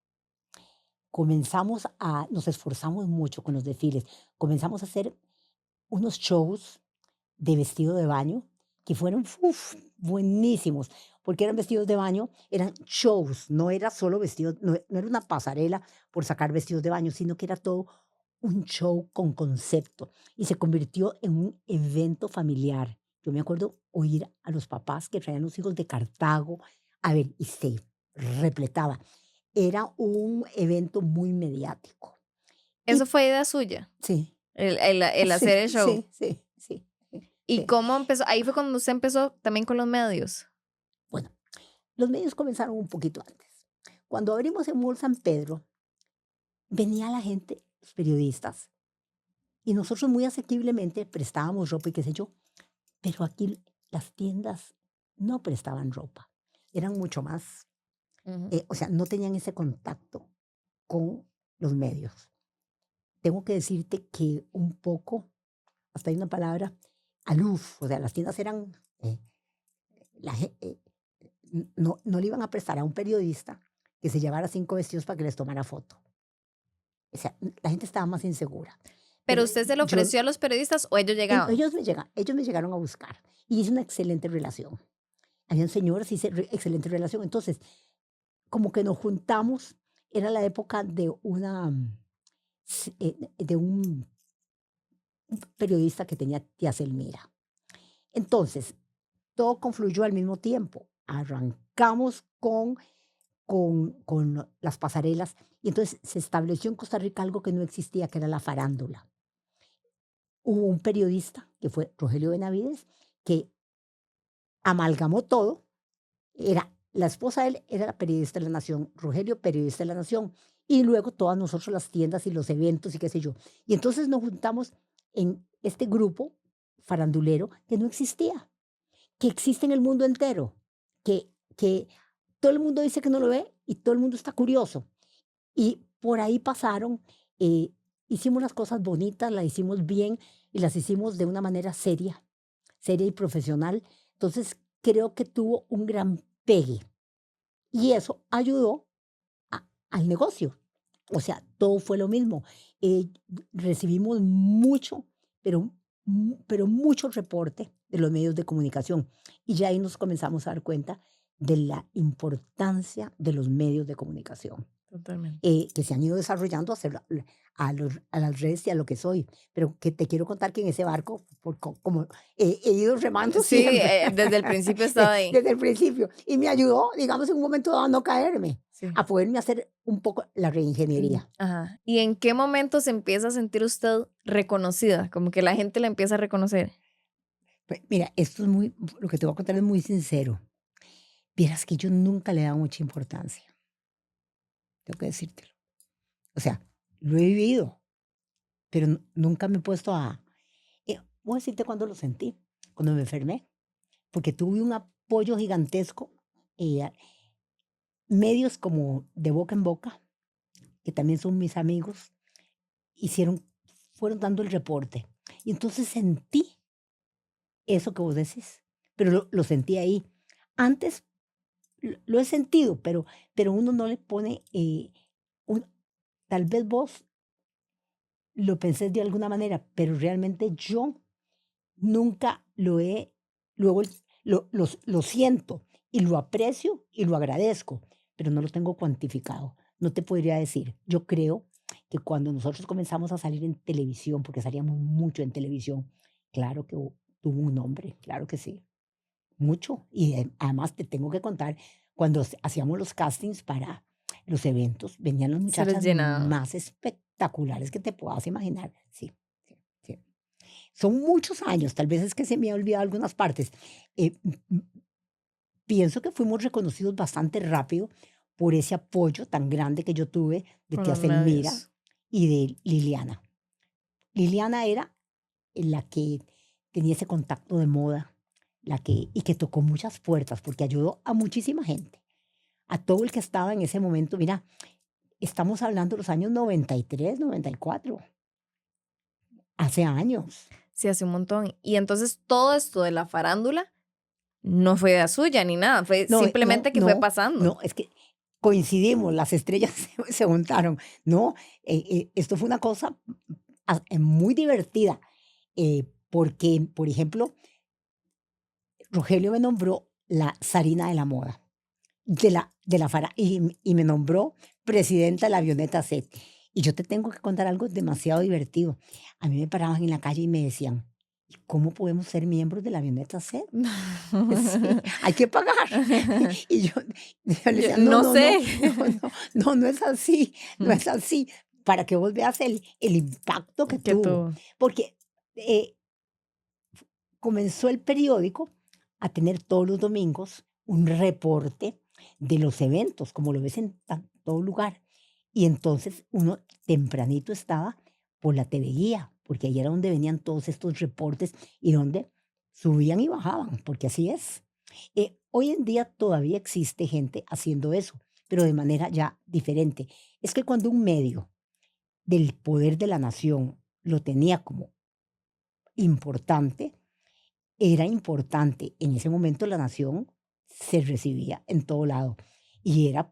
Nos esforzamos mucho con los desfiles. Comenzamos a hacer unos shows de vestido de baño que fueron buenísimos, porque eran vestidos de baño, eran shows, no era solo vestidos, no era una pasarela por sacar vestidos de baño, sino que era todo un show con concepto y se convirtió en un evento familiar. Yo me acuerdo oír a los papás que traían los hijos de Cartago, a ver, y se repletaba. Era un evento muy mediático. Eso Y fue idea suya, sí, el sí, hacer el show. sí, sí, sí. ¿Y Sí. cómo empezó? Ahí fue cuando usted empezó también con los medios. Bueno, los medios comenzaron un poquito antes. Cuando abrimos en Mall San Pedro, venía la gente, los periodistas, y nosotros muy asequiblemente prestábamos ropa y qué sé yo, pero aquí las tiendas no prestaban ropa, eran mucho más, Ujú. o sea, no tenían ese contacto con los medios. Tengo que decirte que un poco, hasta hay una palabra, aloof, o sea, las tiendas eran, la, ge- eh, no le iban a prestar a un periodista que se llevara 5 vestidos para que les tomara foto. O sea, la gente estaba más insegura. ¿Pero Pero usted se lo yo, ofreció a los periodistas o ellos llegaban? ellos me llegaron a buscar y hice una excelente relación. Habían señoras y hice excelente relación. Entonces, como que nos juntamos, era la época de un periodista que tenía tía Selmira. Entonces, todo confluyó al mismo tiempo. Arrancamos con las pasarelas y entonces se estableció en Costa Rica algo que no existía, que era la farándula. Hubo un periodista, que fue Rogelio Benavides, que amalgamó todo. La esposa de él era la periodista de La Nación, Rogelio, periodista de La Nación, y luego todas nosotros las tiendas y los eventos y qué sé yo. Y entonces nos juntamos en este grupo farandulero que no existía, que existe en el mundo entero, que todo el mundo dice que no lo ve y todo el mundo está curioso. Y por ahí pasaron, hicimos las cosas bonitas, las hicimos bien y las hicimos de una manera seria y profesional. Entonces creo que tuvo un gran pegue y eso ayudó al negocio. O sea, todo fue lo mismo. Eh, Recibimos mucho, pero mucho reporte de los medios de comunicación y ya ahí nos comenzamos a dar cuenta de la importancia de los medios de comunicación Totalmente. que se han ido desarrollando a las redes y a lo que soy. Pero que te quiero contar que en ese barco, como he ido remando Sí, siempre, desde el principio estaba ahí. desde el principio, y me ayudó, digamos, en un momento dado a no caerme, Sí. a poderme hacer un poco la reingeniería. Ajá. ¿Y en qué momento se empieza a sentir usted reconocida? Como que la gente la empieza a reconocer. Pues, mira, lo que te voy a contar es muy sincero. Vieras que yo nunca le he dado mucha importancia, tengo que decírtelo. O sea, lo he vivido, pero nunca me he puesto voy a decirte cuándo lo sentí, cuando me enfermé, porque tuve un apoyo gigantesco, medios como de boca en boca, que también son mis amigos, fueron dando el reporte. Y entonces sentí eso que vos decís, pero lo sentí ahí. Antes lo he sentido, pero uno no le pone, tal vez vos lo pensés de alguna manera, pero realmente yo nunca lo he luego lo siento y lo aprecio y lo agradezco, pero no lo tengo cuantificado. No te podría decir. Yo creo que cuando nosotros comenzamos a salir en televisión, porque salíamos mucho en televisión, claro que tuvo un nombre, claro que sí, mucho. Y además te tengo que contar, cuando hacíamos los castings para los eventos, venían las Se les muchachas llenaba. más espectaculares que te puedas imaginar. Sí, sí, sí. Son muchos años, tal vez es que se me ha olvidado algunas partes. Pienso que fuimos reconocidos bastante rápido por ese apoyo tan grande que yo tuve de Con tía los Selmira medios. y de Liliana. Liliana era la que tenía ese contacto de moda, y que tocó muchas puertas porque ayudó a muchísima gente, a todo el que estaba en ese momento. Mira, estamos hablando de los años 93, 94, hace años. Sí, hace un montón. Y entonces todo esto de la farándula no fue idea suya ni nada, fue No, no, simplemente que fue no, pasando. no, es que coincidimos, las estrellas se juntaron. No, esto fue una cosa muy divertida, porque, por ejemplo, Rogelio me nombró la zarina de la moda, y me nombró presidenta de la Avioneta Z. Y yo te tengo que contar algo demasiado divertido. A mí me paraban en la calle y me decían, "¿Y cómo podemos ser miembros de la Avioneta Z? Sí, hay que pagar". Y yo le decía, no, No no, no, sé. no, no, no, no es así, no Mm, es así, para que vos veas el impacto que que tuvo. tú. Porque eh, comenzó el periódico a tener todos los domingos un reporte de los eventos, como lo ves en todo lugar. Y entonces uno tempranito estaba por la TV Guía, porque ahí era donde venían todos estos reportes y donde subían y bajaban, porque así es. Hoy en día todavía existe gente haciendo eso, pero de manera ya diferente. Es que cuando un medio del poder de la nación lo tenía como importante, era importante. En ese momento la nación se recibía en todo lado y era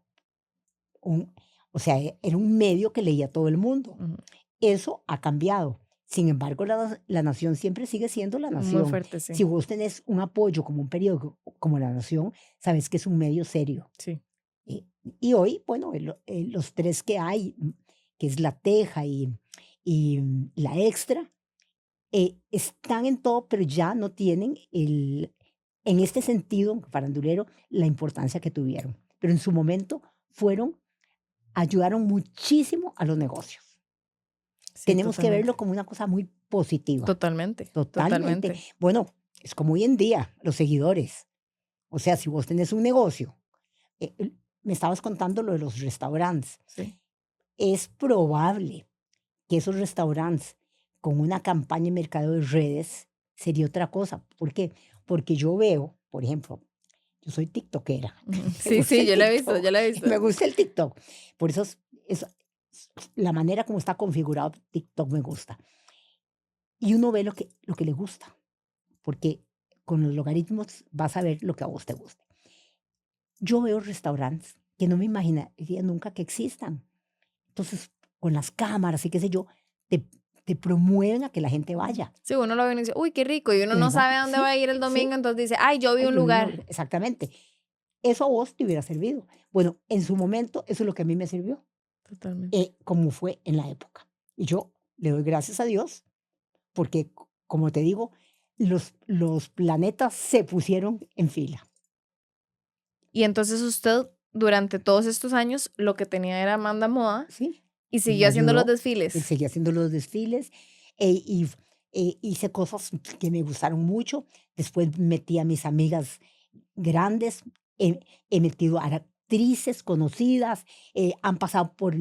un, o sea, era un medio que leía todo el mundo. Ujú. Eso ha cambiado. Sin embargo, la nación siempre sigue siendo la Muy nación. fuerte, sí. Si vos tenés un apoyo como un periódico, como la nación, sabes que es un medio serio. Sí. Eh, y hoy, bueno, los tres que hay, que es la Teja y la Extra, están en todo, pero ya no tienen en este sentido farandulero, la importancia que tuvieron. Pero en su momento ayudaron muchísimo a los negocios. Sí, Tenemos que totalmente. verlo como una cosa muy positiva, Totalmente. totalmente. Totalmente. Bueno, es como hoy en día, los seguidores. O sea, si vos tenés un negocio, me estabas contando lo de los restaurantes, Sí. es probable que esos restaurantes con una campaña de mercado de redes sería otra cosa. ¿Por qué? Porque yo veo, por ejemplo, yo soy tiktokera, Ujú. me Sí, gusta sí, el yo la he visto, yo TikTok, la he visto. me gusta el TikTok. Por eso es la manera como está configurado TikTok me gusta. Y uno ve lo que le gusta, porque con los logaritmos vas a ver lo que a vos te guste. Yo veo restaurantes que no me imaginaría nunca que existan. Entonces, con las cámaras y qué sé yo, te, te promueven a que la gente vaya. Sí, uno lo ve y dice, uy, qué rico, y uno Y no además, sabe a dónde va sí, a ir el domingo, sí, entonces dice, ay, yo vi ay, un yo vi lugar. exactamente. Eso a vos te hubiera servido. Bueno, en su momento, eso es lo que a mí me sirvió, Totalmente. como fue en la época. Y yo le doy gracias a Dios porque, como te digo, los planetas se pusieron en fila. Y entonces usted, durante todos estos años, lo que tenía era Amanda Moda Sí, y y me siguió haciendo los ayudó. Él desfiles. seguía haciendo los desfiles y hice cosas que me gustaron mucho. Después metí a mis amigas grandes, he metido a actrices conocidas, han pasado por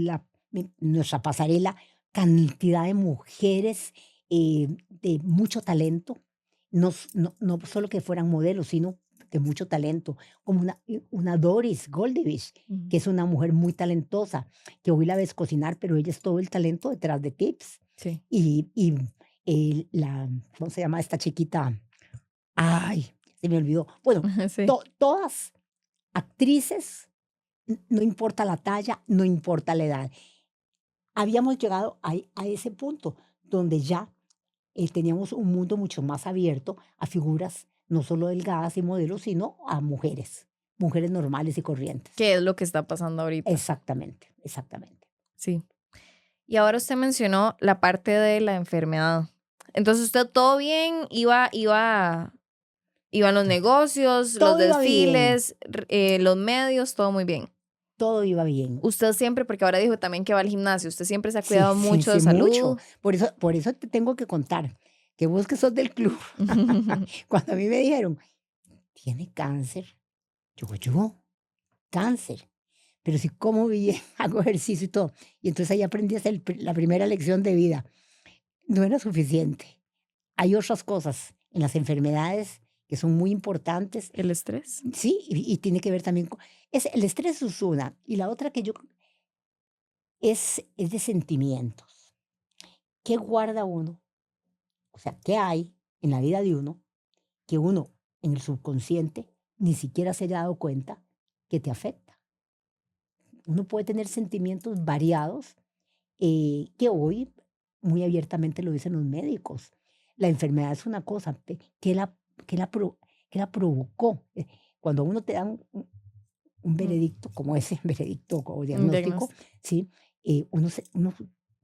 nuestra pasarela cantidad de mujeres de mucho talento, no solo que fueran modelos, sino de mucho talento, como una Doris Goldevich, Ujú. que es una mujer muy talentosa, que hoy la ves cocinar, pero ella es todo el talento detrás de tips. Sí. Y ¿cómo se llama esta chiquita? Ay, se me olvidó. Bueno, Sí. todas actrices, no importa la talla, no importa la edad. Habíamos llegado a ese punto donde ya teníamos un mundo mucho más abierto a figuras no solo delgadas y modelos, sino a mujeres normales y corrientes. ¿Qué es lo que está pasando ahorita? Exactamente, exactamente. Sí. Y ahora usted mencionó la parte de la enfermedad. Entonces usted todo bien, iban los negocios, los Todo iba bien, desfiles, los medios, todo muy bien. todo iba bien. Usted siempre, porque ahora dijo también que va al gimnasio, usted siempre se ha Sí, cuidado sí, mucho de sí, mucho. salud. Por eso te tengo que contar que vos que sos del club, cuando a mí me dijeron, tiene cáncer, yo, cáncer. Pero sí como bien, hago ejercicio y todo. Y entonces ahí aprendí a hacer la primera lección de vida. No era suficiente. Hay otras cosas en las enfermedades que son muy importantes. El estrés. Sí, y tiene que ver también con... el estrés es una. Y la otra que yo... es de sentimientos. ¿Qué guarda uno? O sea, ¿qué hay en la vida de uno que uno en el subconsciente ni siquiera se haya dado cuenta que te afecta? Uno puede tener sentimientos variados que hoy muy abiertamente lo dicen los médicos. La enfermedad es una cosa, ¿qué la provocó? Cuando a uno te dan un veredicto como ese, veredicto o Un diagnóstico, diagnóstico. ¿sí? Uno,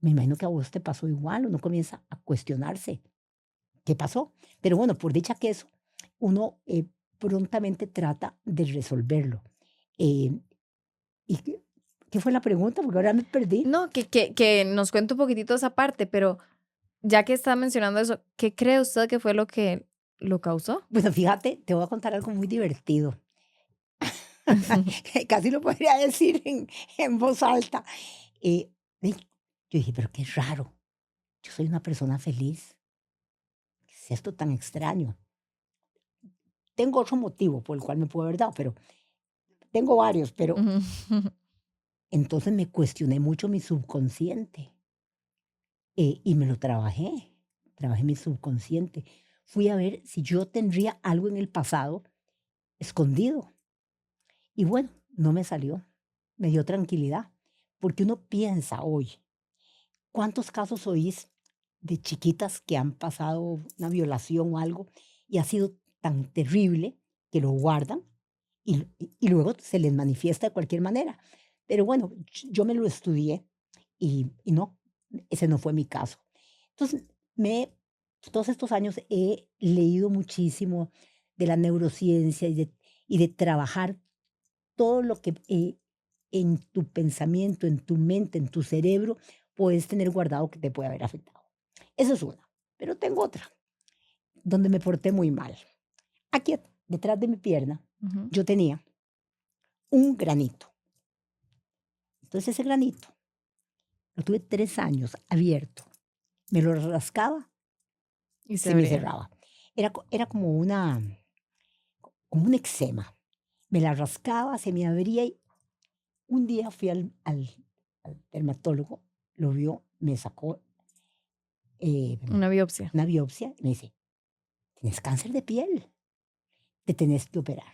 me imagino que a vos te pasó igual, uno comienza a cuestionarse qué pasó. Pero bueno, por dicha que eso, uno prontamente trata de resolverlo. Eh, ¿Y qué fue la pregunta? Porque ahora me perdí. No, que nos cuente un poquitito esa parte, pero ya que está mencionando eso, ¿qué cree usted que fue lo que lo causó? Bueno, fíjate, te voy a contar algo muy divertido. Casi lo podría decir en voz alta. Eh, ve, yo dije, pero qué raro. Yo soy una persona feliz. ¿Qué es esto tan extraño? Tengo otro motivo por el cual me puedo haber dado, pero tengo varios, pero entonces me cuestioné mucho mi subconsciente y me lo trabajé. Trabajé mi subconsciente. Fui a ver si yo tendría algo en el pasado escondido. Y bueno, no me salió. Me dio tranquilidad. Porque uno piensa hoy, ¿cuántos casos oís de chiquitas que han pasado una violación o algo y ha sido tan terrible que lo guardan y luego se les manifiesta de cualquier manera? Pero bueno, yo me lo estudié y no, ese no fue mi caso. Entonces, todos estos años he leído muchísimo de la neurociencia y de trabajar todo lo que en tu pensamiento, en tu mente, en tu cerebro, puedes tener guardado que te puede haber afectado. Esa es una. Pero tengo otra, donde me porté muy mal. Aquí, detrás de mi pierna, Ujú. yo tenía un granito. Entonces ese granito lo tuve 3 años abierto. Me lo rascaba, Y se se me abría. cerraba. Era como un eczema. Me la rascaba, se me abría y un día fui al dermatólogo, lo vio, me sacó eh, Una biopsia. una biopsia y me dice, tienes cáncer de piel, te tenés que operar.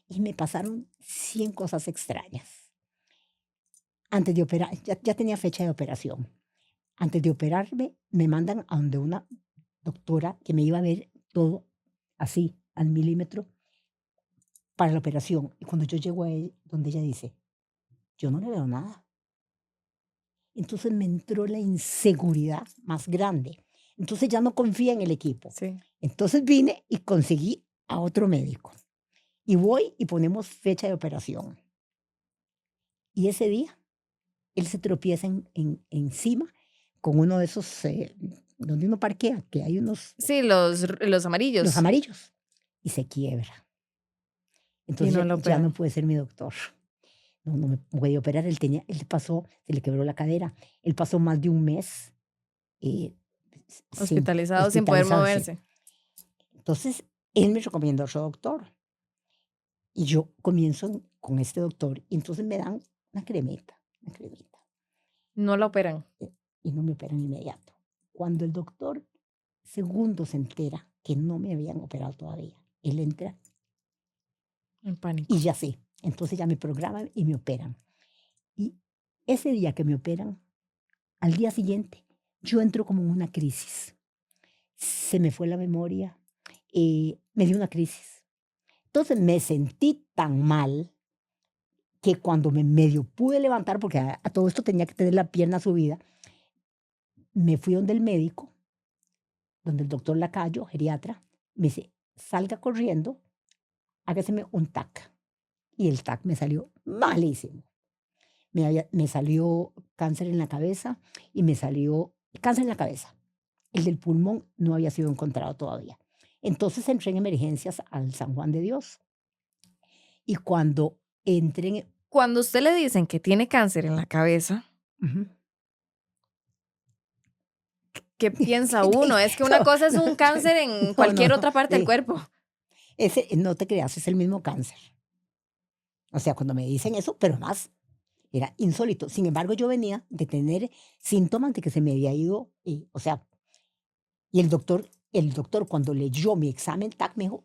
Y me pasaron 100 cosas extrañas. Antes de operar, ya tenía fecha de operación. Antes de operarme, me mandan a donde una doctora que me iba a ver todo así, al milímetro, para la operación. Y cuando yo llego a donde ella dice, yo no le veo nada. Entonces me entró la inseguridad más grande. Entonces ya no confía en el equipo. Sí. Entonces vine y conseguí a otro médico. Y voy y ponemos fecha de operación. Y ese día, él se tropieza encima con uno de esos, donde uno parquea, que hay unos, Sí, los amarillos. los amarillos, y se quiebra. Y Entonces no lo ya no operan. puede ser mi doctor. No me puede operar. Él pasó, se le quebró la cadera. Él pasó más de un mes eh, Hospitalizado sin poder hospitalizarse. moverse. Entonces, él me recomendó a otro doctor. Y yo comienzo con este doctor y entonces me dan una cremita, No la operan. y no me operan inmediato. Cuando el doctor segundo se entera que no me habían operado todavía, él entra En pánico. y ya sé. Entonces ya me programan y me operan. Y ese día que me operan, al día siguiente, yo entro como en una crisis. Se me fue la memoria, me dio una crisis. Entonces me sentí tan mal que cuando me medio pude levantar, porque a todo esto tenía que tener la pierna subida, me fui donde el médico, donde el doctor Lacayo, geriatra, me dice, salga corriendo, hágaseme un TAC. Y el TAC me salió malísimo. Me salió cáncer en la cabeza y me salió cáncer en la cabeza. El del pulmón no había sido encontrado todavía. Entonces entré en emergencias al San Juan de Dios. Y cuando entré en... Cuando usted le dicen que tiene cáncer en la cabeza, Ujú. ¿qué piensa uno? Es que una No, cosa es no, un cáncer en no, cualquier no, otra parte del cuerpo. ese, no te creas, es el mismo cáncer. O sea, cuando me dicen eso, pero más, era insólito. Sin embargo, yo venía de tener síntomas de que se me había ido, o sea, y el doctor cuando leyó mi examen TAC me dijo,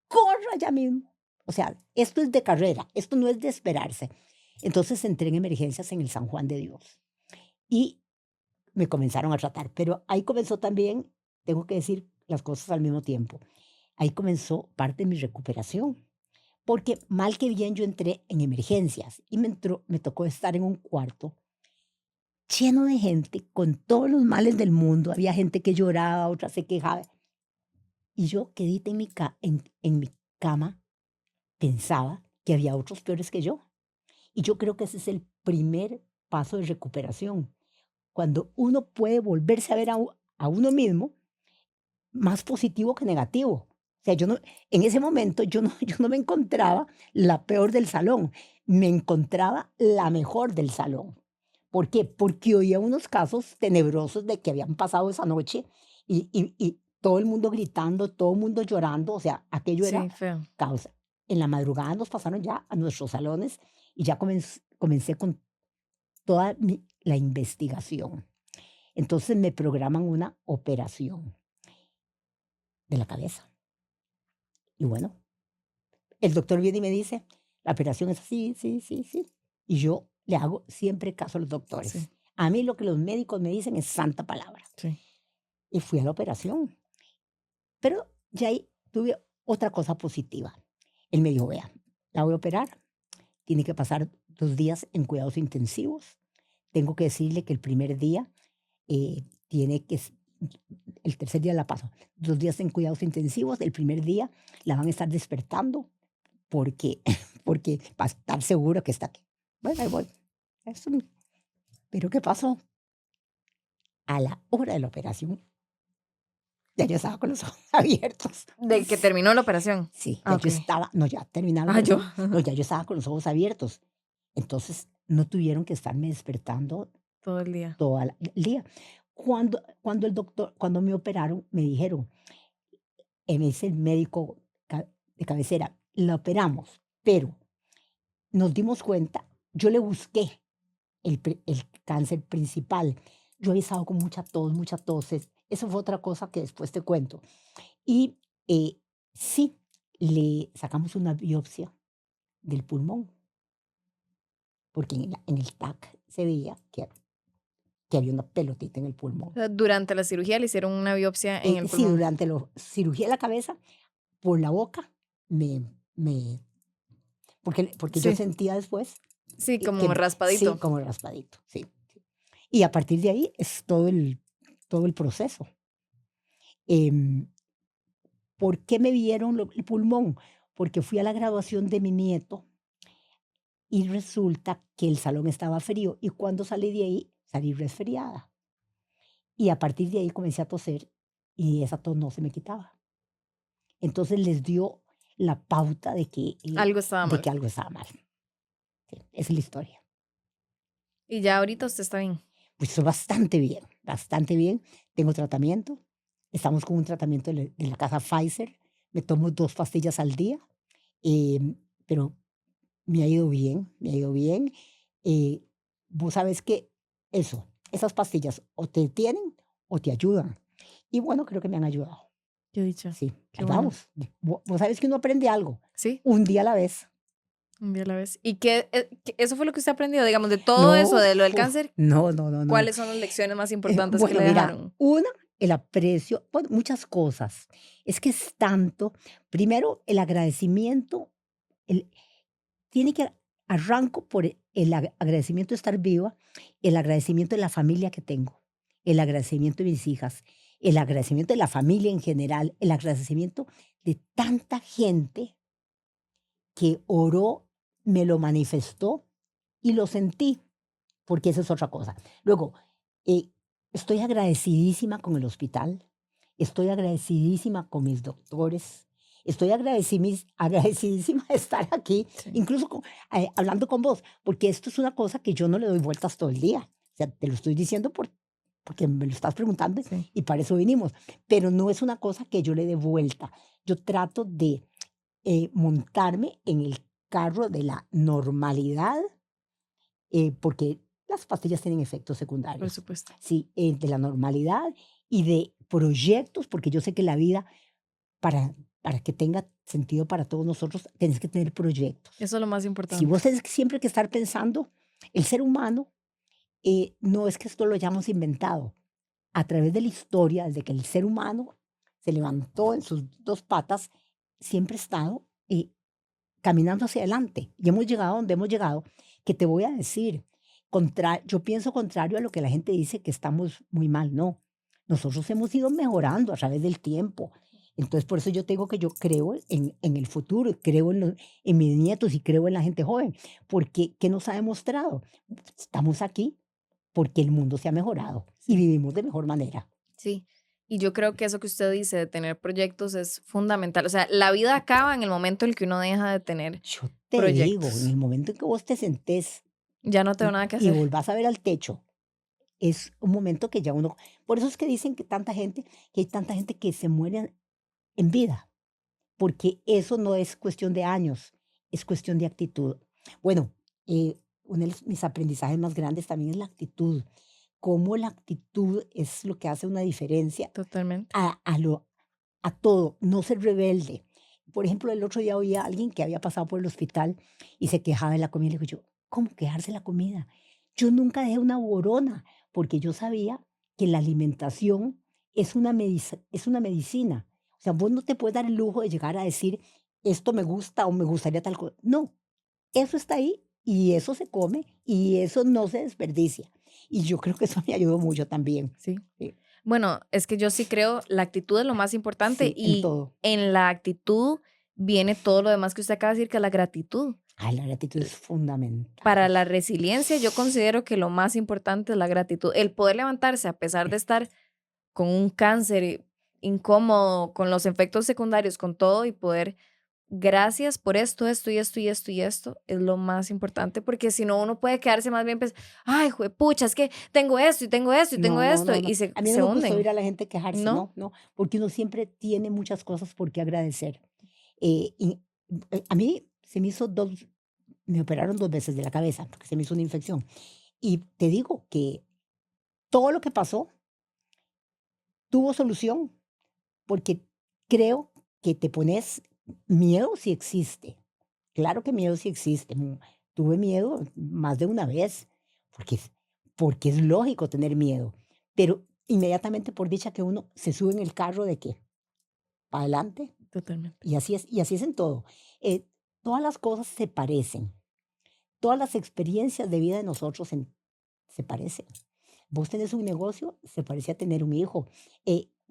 corra ya mismo. O sea, esto es de carrera, esto no es de esperarse. Entonces entré en emergencias en el San Juan de Dios y me comenzaron a tratar, pero ahí comenzó también, tengo que decir las cosas al mismo tiempo, ahí comenzó parte de mi recuperación, porque mal que bien yo entré en emergencias y me tocó estar en un cuarto lleno de gente con todos los males del mundo. Había gente que lloraba, otra se quejaba. Y yo quedita en mi cama pensaba que había otros peores que yo. Y yo creo que ese es el primer paso de recuperación. Cuando uno puede volverse a ver a uno mismo más positivo que negativo. O sea, yo no, en ese momento yo no me encontraba la peor del salón, me encontraba la mejor del salón. ¿Por qué? Porque oía unos casos tenebrosos de que habían pasado esa noche y todo el mundo gritando, todo el mundo llorando, o sea, aquello era Sí, feo. causa. En la madrugada nos pasaron ya a nuestros salones y ya comencé con toda la investigación. Entonces me programan una operación de la cabeza. Y bueno, el doctor viene y me dice, la operación es así, sí, sí, sí. Y yo le hago siempre caso a los doctores. Sí. A mí lo que los médicos me dicen es santa palabra. Sí. Y fui a la operación. Pero ya ahí tuve otra cosa positiva. Él me dijo, vea, la voy a operar, tiene que pasar 2 días en cuidados intensivos. Tengo que decirle que el primer día tiene que, el tercer día la paso, 2 días en cuidados intensivos, el primer día la van a estar despertando porque, porque para estar seguro que está aquí. Bueno, ahí voy. Eso, pero ¿qué pasó? A la hora de la operación, ya yo estaba con los ojos abiertos. De que terminó la operación. Sí, Ah, ya yo ok. estaba, no, ya terminaba la Ah, yo. operación, no, ya yo estaba con los ojos abiertos. Entonces, no tuvieron que estarme despertando Todo el día. todo el día. Cuando el doctor, cuando me operaron, me dijeron, me dice el médico de cabecera, la operamos, pero nos dimos cuenta, yo le busqué el cáncer principal. Yo había estado con mucha tos. Eso fue otra cosa que después te cuento. Y sí, le sacamos una biopsia del pulmón, porque en el TAC se veía que había una pelotita en el pulmón. O sea, durante la cirugía le hicieron una biopsia en el Sí, pulmón. durante la cirugía de la cabeza, por la boca, me porque yo Sí. sentía después Sí, como sí, raspadito. como raspadito, sí. Y a partir de ahí es todo el proceso. Em, ¿Por qué me vieron el pulmón? Porque fui a la graduación de mi nieto y resulta que el salón estaba frío y cuando salí de ahí, salí resfriada. Y a partir de ahí comencé a toser y esa tos no se me quitaba. Entonces les dio la pauta Algo estaba de mal. que algo estaba mal. Sí, esa es la historia. Y ya ahorita usted está bien. Pues estoy bastante bien, bastante bien. Tengo tratamiento. Estamos con un tratamiento de la casa Pfizer. Me tomo 2 pastillas al día, pero me ha ido bien, me ha ido bien. Eh, Vos sabes que esas pastillas o te detienen o te ayudan. Y bueno, creo que me han ayudado. Qué dicho. Sí, Qué ahí bueno. vamos. Vos sabes que uno aprende algo, Sí, un día a la vez. un día a la vez. ¿Y eso fue lo que usted aprendió, digamos, de todo eso, No, de lo del uf, cáncer? no. ¿Cuáles son las lecciones más importantes que Bueno, le mira, dejaron? una el aprecio, bueno, muchas cosas. Es que es tanto. Primero, el agradecimiento, el, tiene que arranco por el agradecimiento de estar viva, el agradecimiento de la familia que tengo, el agradecimiento de mis hijas, el agradecimiento de la familia en general, el agradecimiento de tanta gente que oró, me lo manifestó y lo sentí, porque esa es otra cosa. Luego, eh, estoy agradecidísima con el hospital, estoy agradecidísima con mis doctores, estoy agradecidísima de estar aquí, Sí. incluso hablando con vos, porque esto es una cosa que yo no le doy vueltas todo el día. O sea, te lo estoy diciendo porque me lo estás preguntando Sí. y para eso vinimos. Pero no es una cosa que yo le dé vuelta. Yo trato de montarme en el carro de la normalidad, porque las pastillas tienen efectos Por secundarios. supuesto. Sí, de la normalidad y de proyectos, porque yo sé que la vida, para que tenga sentido para todos nosotros, tienes que tener proyectos. Eso es lo más Si importante. vos tenés siempre que estar pensando, el ser humano, no es que esto lo hayamos inventado. A través de la historia, desde que el ser humano se levantó en sus dos patas, siempre ha estado caminando hacia adelante. Y hemos llegado a donde hemos llegado, que te voy a decir, yo pienso contrario a lo que la gente dice que estamos muy mal, no. Nosotros hemos ido mejorando a través del tiempo. Entonces, por eso yo te digo que yo creo en el futuro, creo en mis nietos y creo en la gente joven, porque ¿qué nos ha demostrado? Estamos aquí porque el mundo se ha mejorado y Sí. vivimos de mejor manera. Sí. Y yo creo que eso que usted dice de tener proyectos es fundamental. O sea, la vida acaba en el momento en el que uno deja de tener Yo te digo, en proyectos. el momento en que vos te sentés Ya no tengo nada que y hacer. volvás a ver al techo, es un momento que ya uno, por eso es que dicen que hay tanta gente que se muere en vida, porque eso no es cuestión de años, es cuestión de actitud. Bueno, uno de mis aprendizajes más grandes también es la actitud, cómo la actitud es lo que hace una diferencia Totalmente. a todo, no ser rebelde. Por ejemplo, el otro día oía a alguien que había pasado por el hospital y se quejaba de la comida. Le digo yo, ¿cómo quejarse de la comida? Yo nunca dejé una borona porque yo sabía que la alimentación es una medicina. O sea, vos no te puedes dar el lujo de llegar a decir, esto me gusta o me gustaría tal cosa. No, eso está ahí y eso se come y eso no se desperdicia. Y yo creo que eso me ayudó mucho también. Sí. Sí, Bueno, es que yo sí creo la actitud es lo más importante sí, en y todo. en la actitud viene todo lo demás que usted acaba de decir, que es la gratitud. Ay, la gratitud es Para fundamental. la resiliencia, yo considero que lo más importante es la gratitud. El poder levantarse a pesar de estar con un cáncer incómodo, con los efectos secundarios, con todo y poder, gracias por esto, esto y esto y esto y esto, es lo más importante, porque si no, uno puede quedarse más bien, ay, juepucha, es que tengo esto y tengo esto y tengo No, no, esto, no, no. y A mí no se me gusta oír hunden, a la gente quejarse, ¿no? no, no, porque uno siempre tiene muchas cosas por qué agradecer. Y a mí se me hizo me operaron 2 veces de la cabeza porque se me hizo una infección. Y te digo que todo lo que pasó tuvo solución, porque creo que te pones miedo si existe. Claro que miedo sí existe. Tuve miedo más de una vez, porque, porque es lógico tener miedo. Pero inmediatamente por dicha que uno se sube en el carro de que para adelante, Totalmente. y así es en todo. Todas las cosas se parecen. Todas las experiencias de vida de nosotros se parecen. Vos tenés un negocio, se parece a tener un hijo.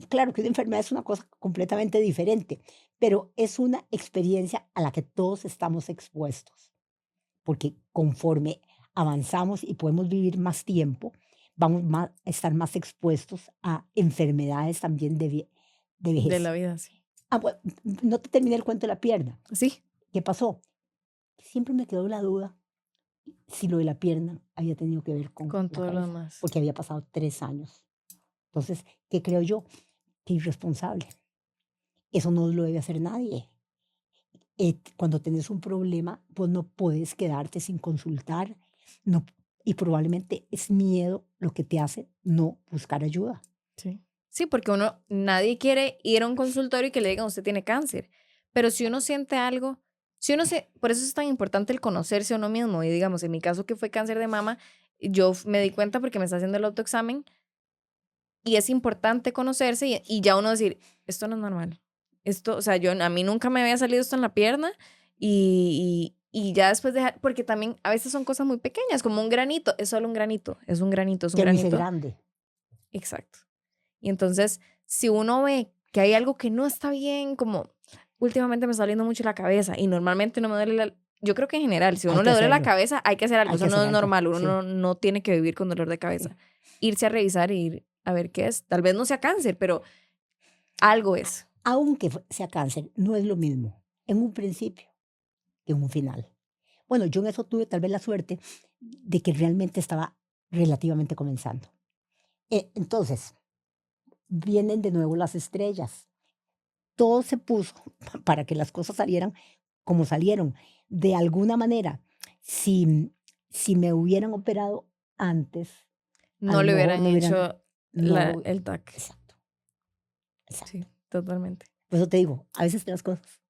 Claro que una enfermedad es una cosa completamente diferente, pero es una experiencia a la que todos estamos expuestos, porque conforme avanzamos y podemos vivir más tiempo, vamos a estar más expuestos a enfermedades también de De vejez. la vida, sí. Ah, bueno, no te terminé el cuento de la pierna. Sí, ¿Qué pasó? Siempre me quedó la duda si lo de la pierna había tenido que ver con con la todo lo cabeza, demás. porque había pasado 3 años. Entonces, ¿qué creo yo? Que irresponsable. Eso no lo debe hacer nadie. Cuando tenés un problema, vos no puedes quedarte sin consultar, no, y probablemente es miedo lo que te hace no buscar ayuda. Sí. Sí, porque nadie quiere ir a un consultorio y que le digan usted tiene cáncer. Pero si uno siente algo, por eso es tan importante el conocerse a uno mismo. Y digamos, en mi caso que fue cáncer de mama, yo me di cuenta porque me está haciendo el autoexamen Y es importante conocerse y ya uno decir, esto no es normal. Esto, o sea, a mí nunca me había salido esto en la pierna y ya después dejar, porque también a veces son cosas muy pequeñas, como un granito, es solo un granito, es un granito, es un Que lo hice granito. grande. Exacto. Y entonces, si uno ve que hay algo que no está bien, como últimamente me está doliendo mucho la cabeza y normalmente no me duele yo creo que en general, si a Hay uno que le duele la hacerlo. cabeza, hay que hacer algo. Hay Eso que no hacer es algo. normal, uno Sí, no tiene que vivir con dolor de sí. cabeza. Irse a revisar y ir a ver qué es. Tal vez no sea cáncer, pero algo es. Aunque sea cáncer, no es lo mismo en un principio que en un final. Bueno, yo en eso tuve tal vez la suerte de que realmente estaba relativamente comenzando. Entonces, vienen de nuevo las estrellas. Todo se puso para que las cosas salieran como salieron. De alguna manera, si me hubieran operado antes, a No lo le mejor hubieran no hubieran, hecho no lo, el TAC. exacto, Sí, exacto. totalmente. Por eso te digo, a veces las cosas.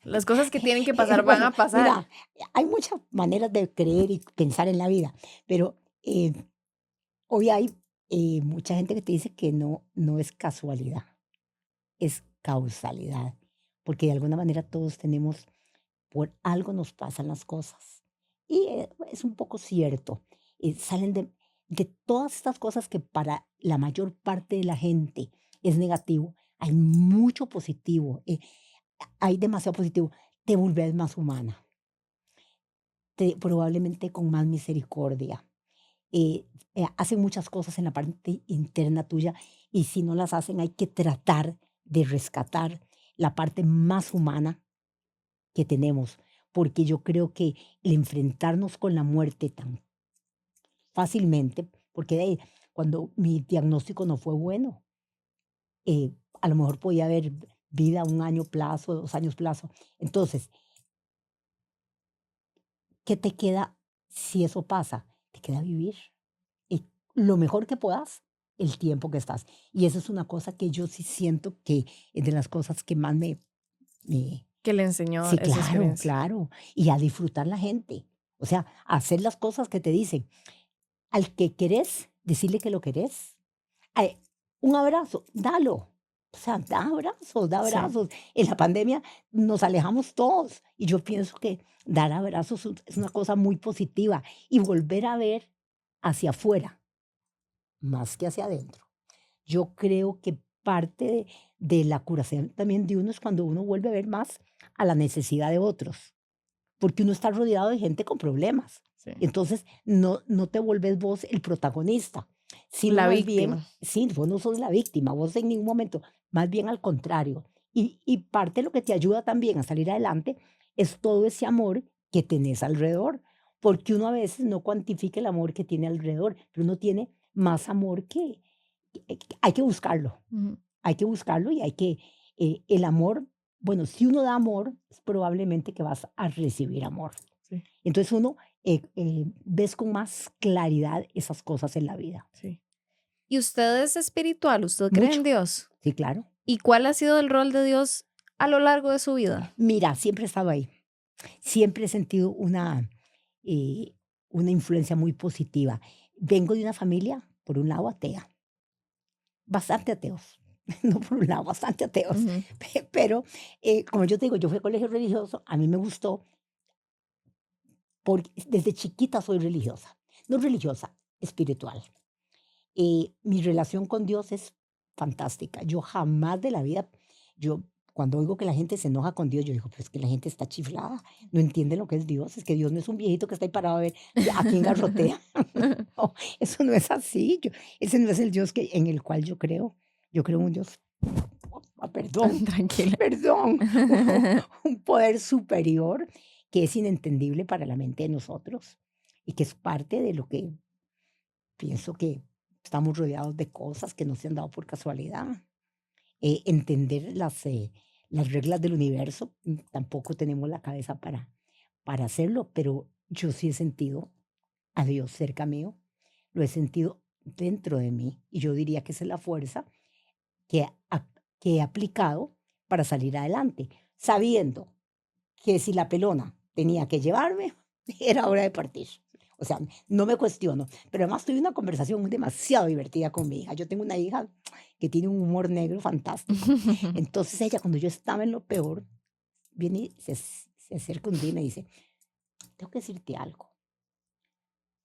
Las cosas que tienen que pasar van Bueno, a pasar. mira, hay muchas maneras de creer y pensar en la vida, pero hoy hay mucha gente que te dice que no es casualidad, es causalidad, porque de alguna manera todos tenemos, por algo nos pasan las cosas. Y es un poco cierto, salen de todas estas cosas que para la mayor parte de la gente es negativo, hay mucho positivo, hay demasiado positivo, te vuelves más humana, probablemente con más misericordia. Hacen muchas cosas en la parte interna tuya y si no las hacen hay que tratar de rescatar la parte más humana que tenemos, porque yo creo que el enfrentarnos con la muerte tan fácilmente, porque cuando mi diagnóstico no fue bueno, a lo mejor podía haber vida 1 año plazo, 2 años plazo. Entonces, ¿qué te queda si eso pasa? Te queda vivir. Y lo mejor que puedas el tiempo que estás. Y eso es una cosa que yo sí siento que es de las cosas que más me Que le enseñó sí, esa claro, experiencia. claro. Y a disfrutar la gente. O sea, a hacer las cosas que te dicen. Al que querés, decirle que lo querés. Ay, un abrazo, dalo. O sea, da Sí. abrazos. En la pandemia nos alejamos todos y yo pienso que dar abrazos es una cosa muy positiva y volver a ver hacia afuera más que hacia adentro. Yo creo que parte de la curación también de uno es cuando uno vuelve a ver más a la necesidad de otros, porque uno está rodeado de gente con problemas. Sí. Entonces, no te vuelves vos el protagonista, sino La más bien, víctima. sí, vos no sos la víctima, vos en ningún momento, más bien al contrario. Y parte de lo que te ayuda también a salir adelante es todo ese amor que tenés alrededor, porque uno a veces no cuantifica el amor que tiene alrededor, pero uno tiene más amor que hay que buscarlo. Ujú. Hay que buscarlo y hay que, el amor, bueno, si uno da amor, es probablemente que vas a recibir amor. Sí, Entonces uno ves con más claridad esas cosas en la vida. sí. ¿Y usted es espiritual? ¿Usted cree en Mucho, Dios? sí, claro. ¿Y cuál ha sido el rol de Dios a lo largo de su vida? Mira, siempre he estado ahí. Siempre he sentido una influencia muy positiva. Vengo de una familia, por un lado, atea, bastante ateos. No por un lado, bastante ateos. Ujú. Pero, como yo te digo, yo fui a colegio religioso, a mí me gustó. Porque desde chiquita soy religiosa, no religiosa, espiritual. Mi relación con Dios es fantástica. Yo jamás de la vida, yo cuando oigo que la gente se enoja con Dios, yo digo, pues que la gente está chiflada, no entiende lo que es Dios, es que Dios no es un viejito que está ahí parado a ver a quién garrotea. No, eso no es así. Ese no es el Dios en el cual yo creo. Yo creo en un Dios, perdón, Tranquila. perdón, un poder superior que es inentendible para la mente de nosotros y que es parte de lo que pienso que estamos rodeados de cosas que no se han dado por casualidad. Entender las reglas del universo, tampoco tenemos la cabeza para hacerlo, pero yo sí he sentido a Dios cerca mío, lo he sentido dentro de mí y yo diría que esa es la fuerza que, que he aplicado para salir adelante, sabiendo que si la pelona tenía que llevarme, era hora de partir. O sea, no me cuestiono. Pero además tuve una conversación demasiado divertida con mi hija. Yo tengo una hija que tiene un humor negro fantástico. Entonces ella, cuando yo estaba en lo peor, viene y se acerca un día y me dice, tengo que decirte algo.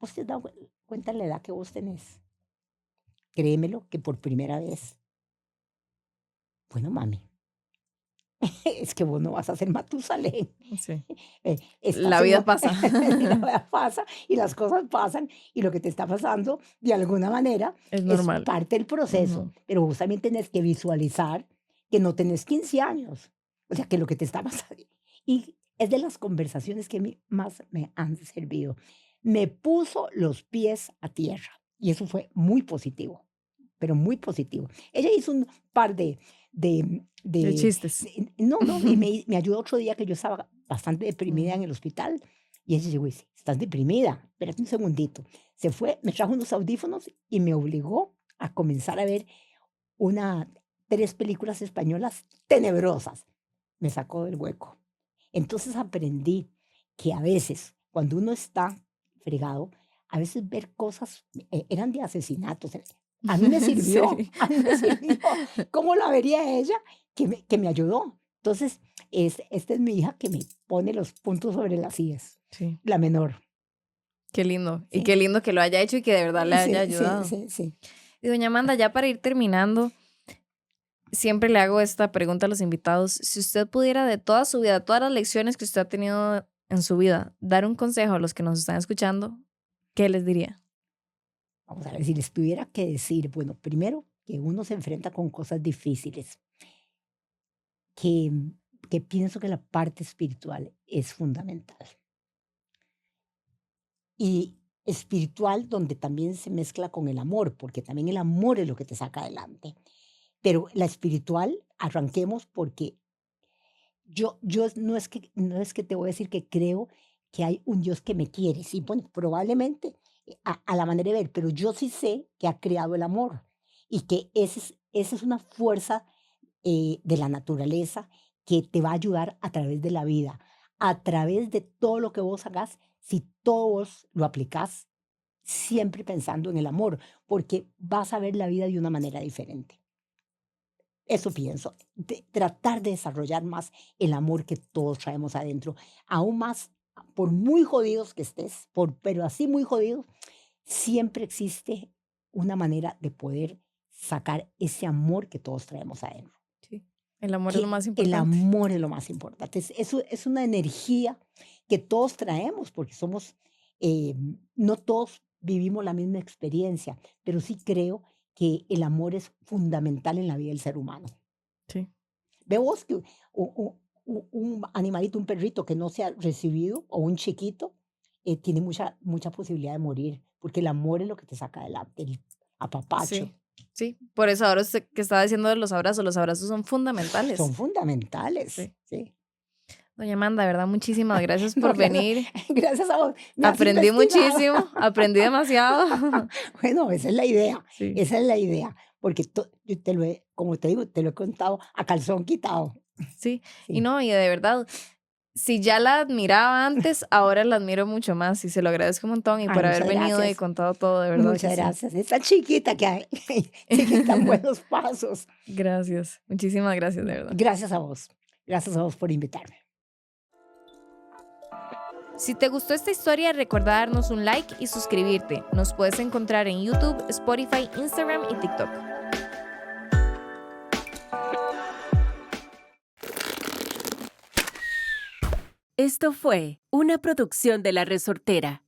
¿Vos te has dado cuenta de la edad que vos tenés? Créemelo que por primera vez. Bueno, mami, es que vos no vas a ser Matusalén. Sí. Estás La en vida un- pasa. la vida pasa y las cosas pasan y lo que te está pasando de alguna manera Es es normal. parte del proceso, Ujú. pero vos también tenés que visualizar que no tenés 15 años, o sea, que lo que te está pasando. Y es de las conversaciones que a mí más me han servido. Me puso los pies a tierra y eso fue muy positivo, pero muy positivo. Ella hizo un par de, De de chistes. no, no, y me ayudó otro día que yo estaba bastante deprimida en el hospital. Y ella llegó y dice, ¿estás deprimida? Espérate un segundito. Se fue, me trajo unos audífonos y me obligó a comenzar a ver 3 películas españolas tenebrosas. Me sacó del hueco. Entonces aprendí que a veces, cuando uno está fregado, a veces ver cosas, eran de asesinatos. A mí me sirvió, Sí. a mí me sirvió. ¿Cómo la vería ella? Que me ayudó. Entonces, esta es mi hija que me pone los puntos sobre las íes, Sí. la menor. Qué lindo. Y Sí, qué lindo que lo haya hecho y que de verdad le haya sí, sí, ayudado. sí, sí. Y doña Amanda, ya para ir terminando, siempre le hago esta pregunta a los invitados. Si usted pudiera de toda su vida, todas las lecciones que usted ha tenido en su vida, dar un consejo a los que nos están escuchando, ¿qué les diría? Vamos a ver, si les tuviera que decir, bueno, primero que uno se enfrenta con cosas difíciles, que, que pienso que la parte espiritual es fundamental. Y espiritual donde también se mezcla con el amor, porque también el amor es lo que te saca adelante. Pero la espiritual, arranquemos porque yo no es que te voy a decir que creo que hay un Dios que me quiere, sí, bueno, probablemente a la manera de ver, pero yo sí sé que ha creado el amor y que esa es una fuerza de la naturaleza que te va a ayudar a través de la vida, a través de todo lo que vos hagas, si todos lo aplicás, siempre pensando en el amor, porque vas a ver la vida de una manera diferente. Eso pienso, tratar de desarrollar más el amor que todos traemos adentro, aún más, por muy jodidos que estés, pero así muy jodidos, siempre existe una manera de poder sacar ese amor que todos traemos adentro. Sí. El amor es lo Que más el importante. amor es lo más importante. Eso es una energía que todos traemos porque eh, no todos vivimos la misma experiencia, pero sí creo que el amor es fundamental en la vida del ser humano. Sí. Ve vos que un animalito, un perrito que no se ha recibido o un chiquito, tiene mucha posibilidad de morir, porque el amor es lo que te saca adelante, el apapacho. Sí. Sí. Por eso ahora usted que estaba diciendo de los abrazos son fundamentales. Son fundamentales. Sí. Sí. Doña Amanda, de verdad, muchísimas gracias No, por venir. gracias a vos. Me has Aprendí investigado. muchísimo, aprendí demasiado. Bueno, esa es la idea. Sí. Esa es la idea. Porque yo como te digo, te lo he contado a calzón quitado. Sí, y Sí. no, y de verdad, si ya la admiraba antes, ahora la admiro mucho más y se lo agradezco un montón y Ay, por haber muchas venido y gracias. contado todo, de verdad que Muchas sí. gracias. Esta chiquita que hay, sigue tan buenos pasos. Gracias, muchísimas gracias, de No, verdad. gracias a vos. Gracias a vos por invitarme. Si te gustó esta historia, recuerda darnos un like y suscribirte. Nos puedes encontrar en YouTube, Spotify, Instagram y TikTok. Esto fue una producción de La Resortera.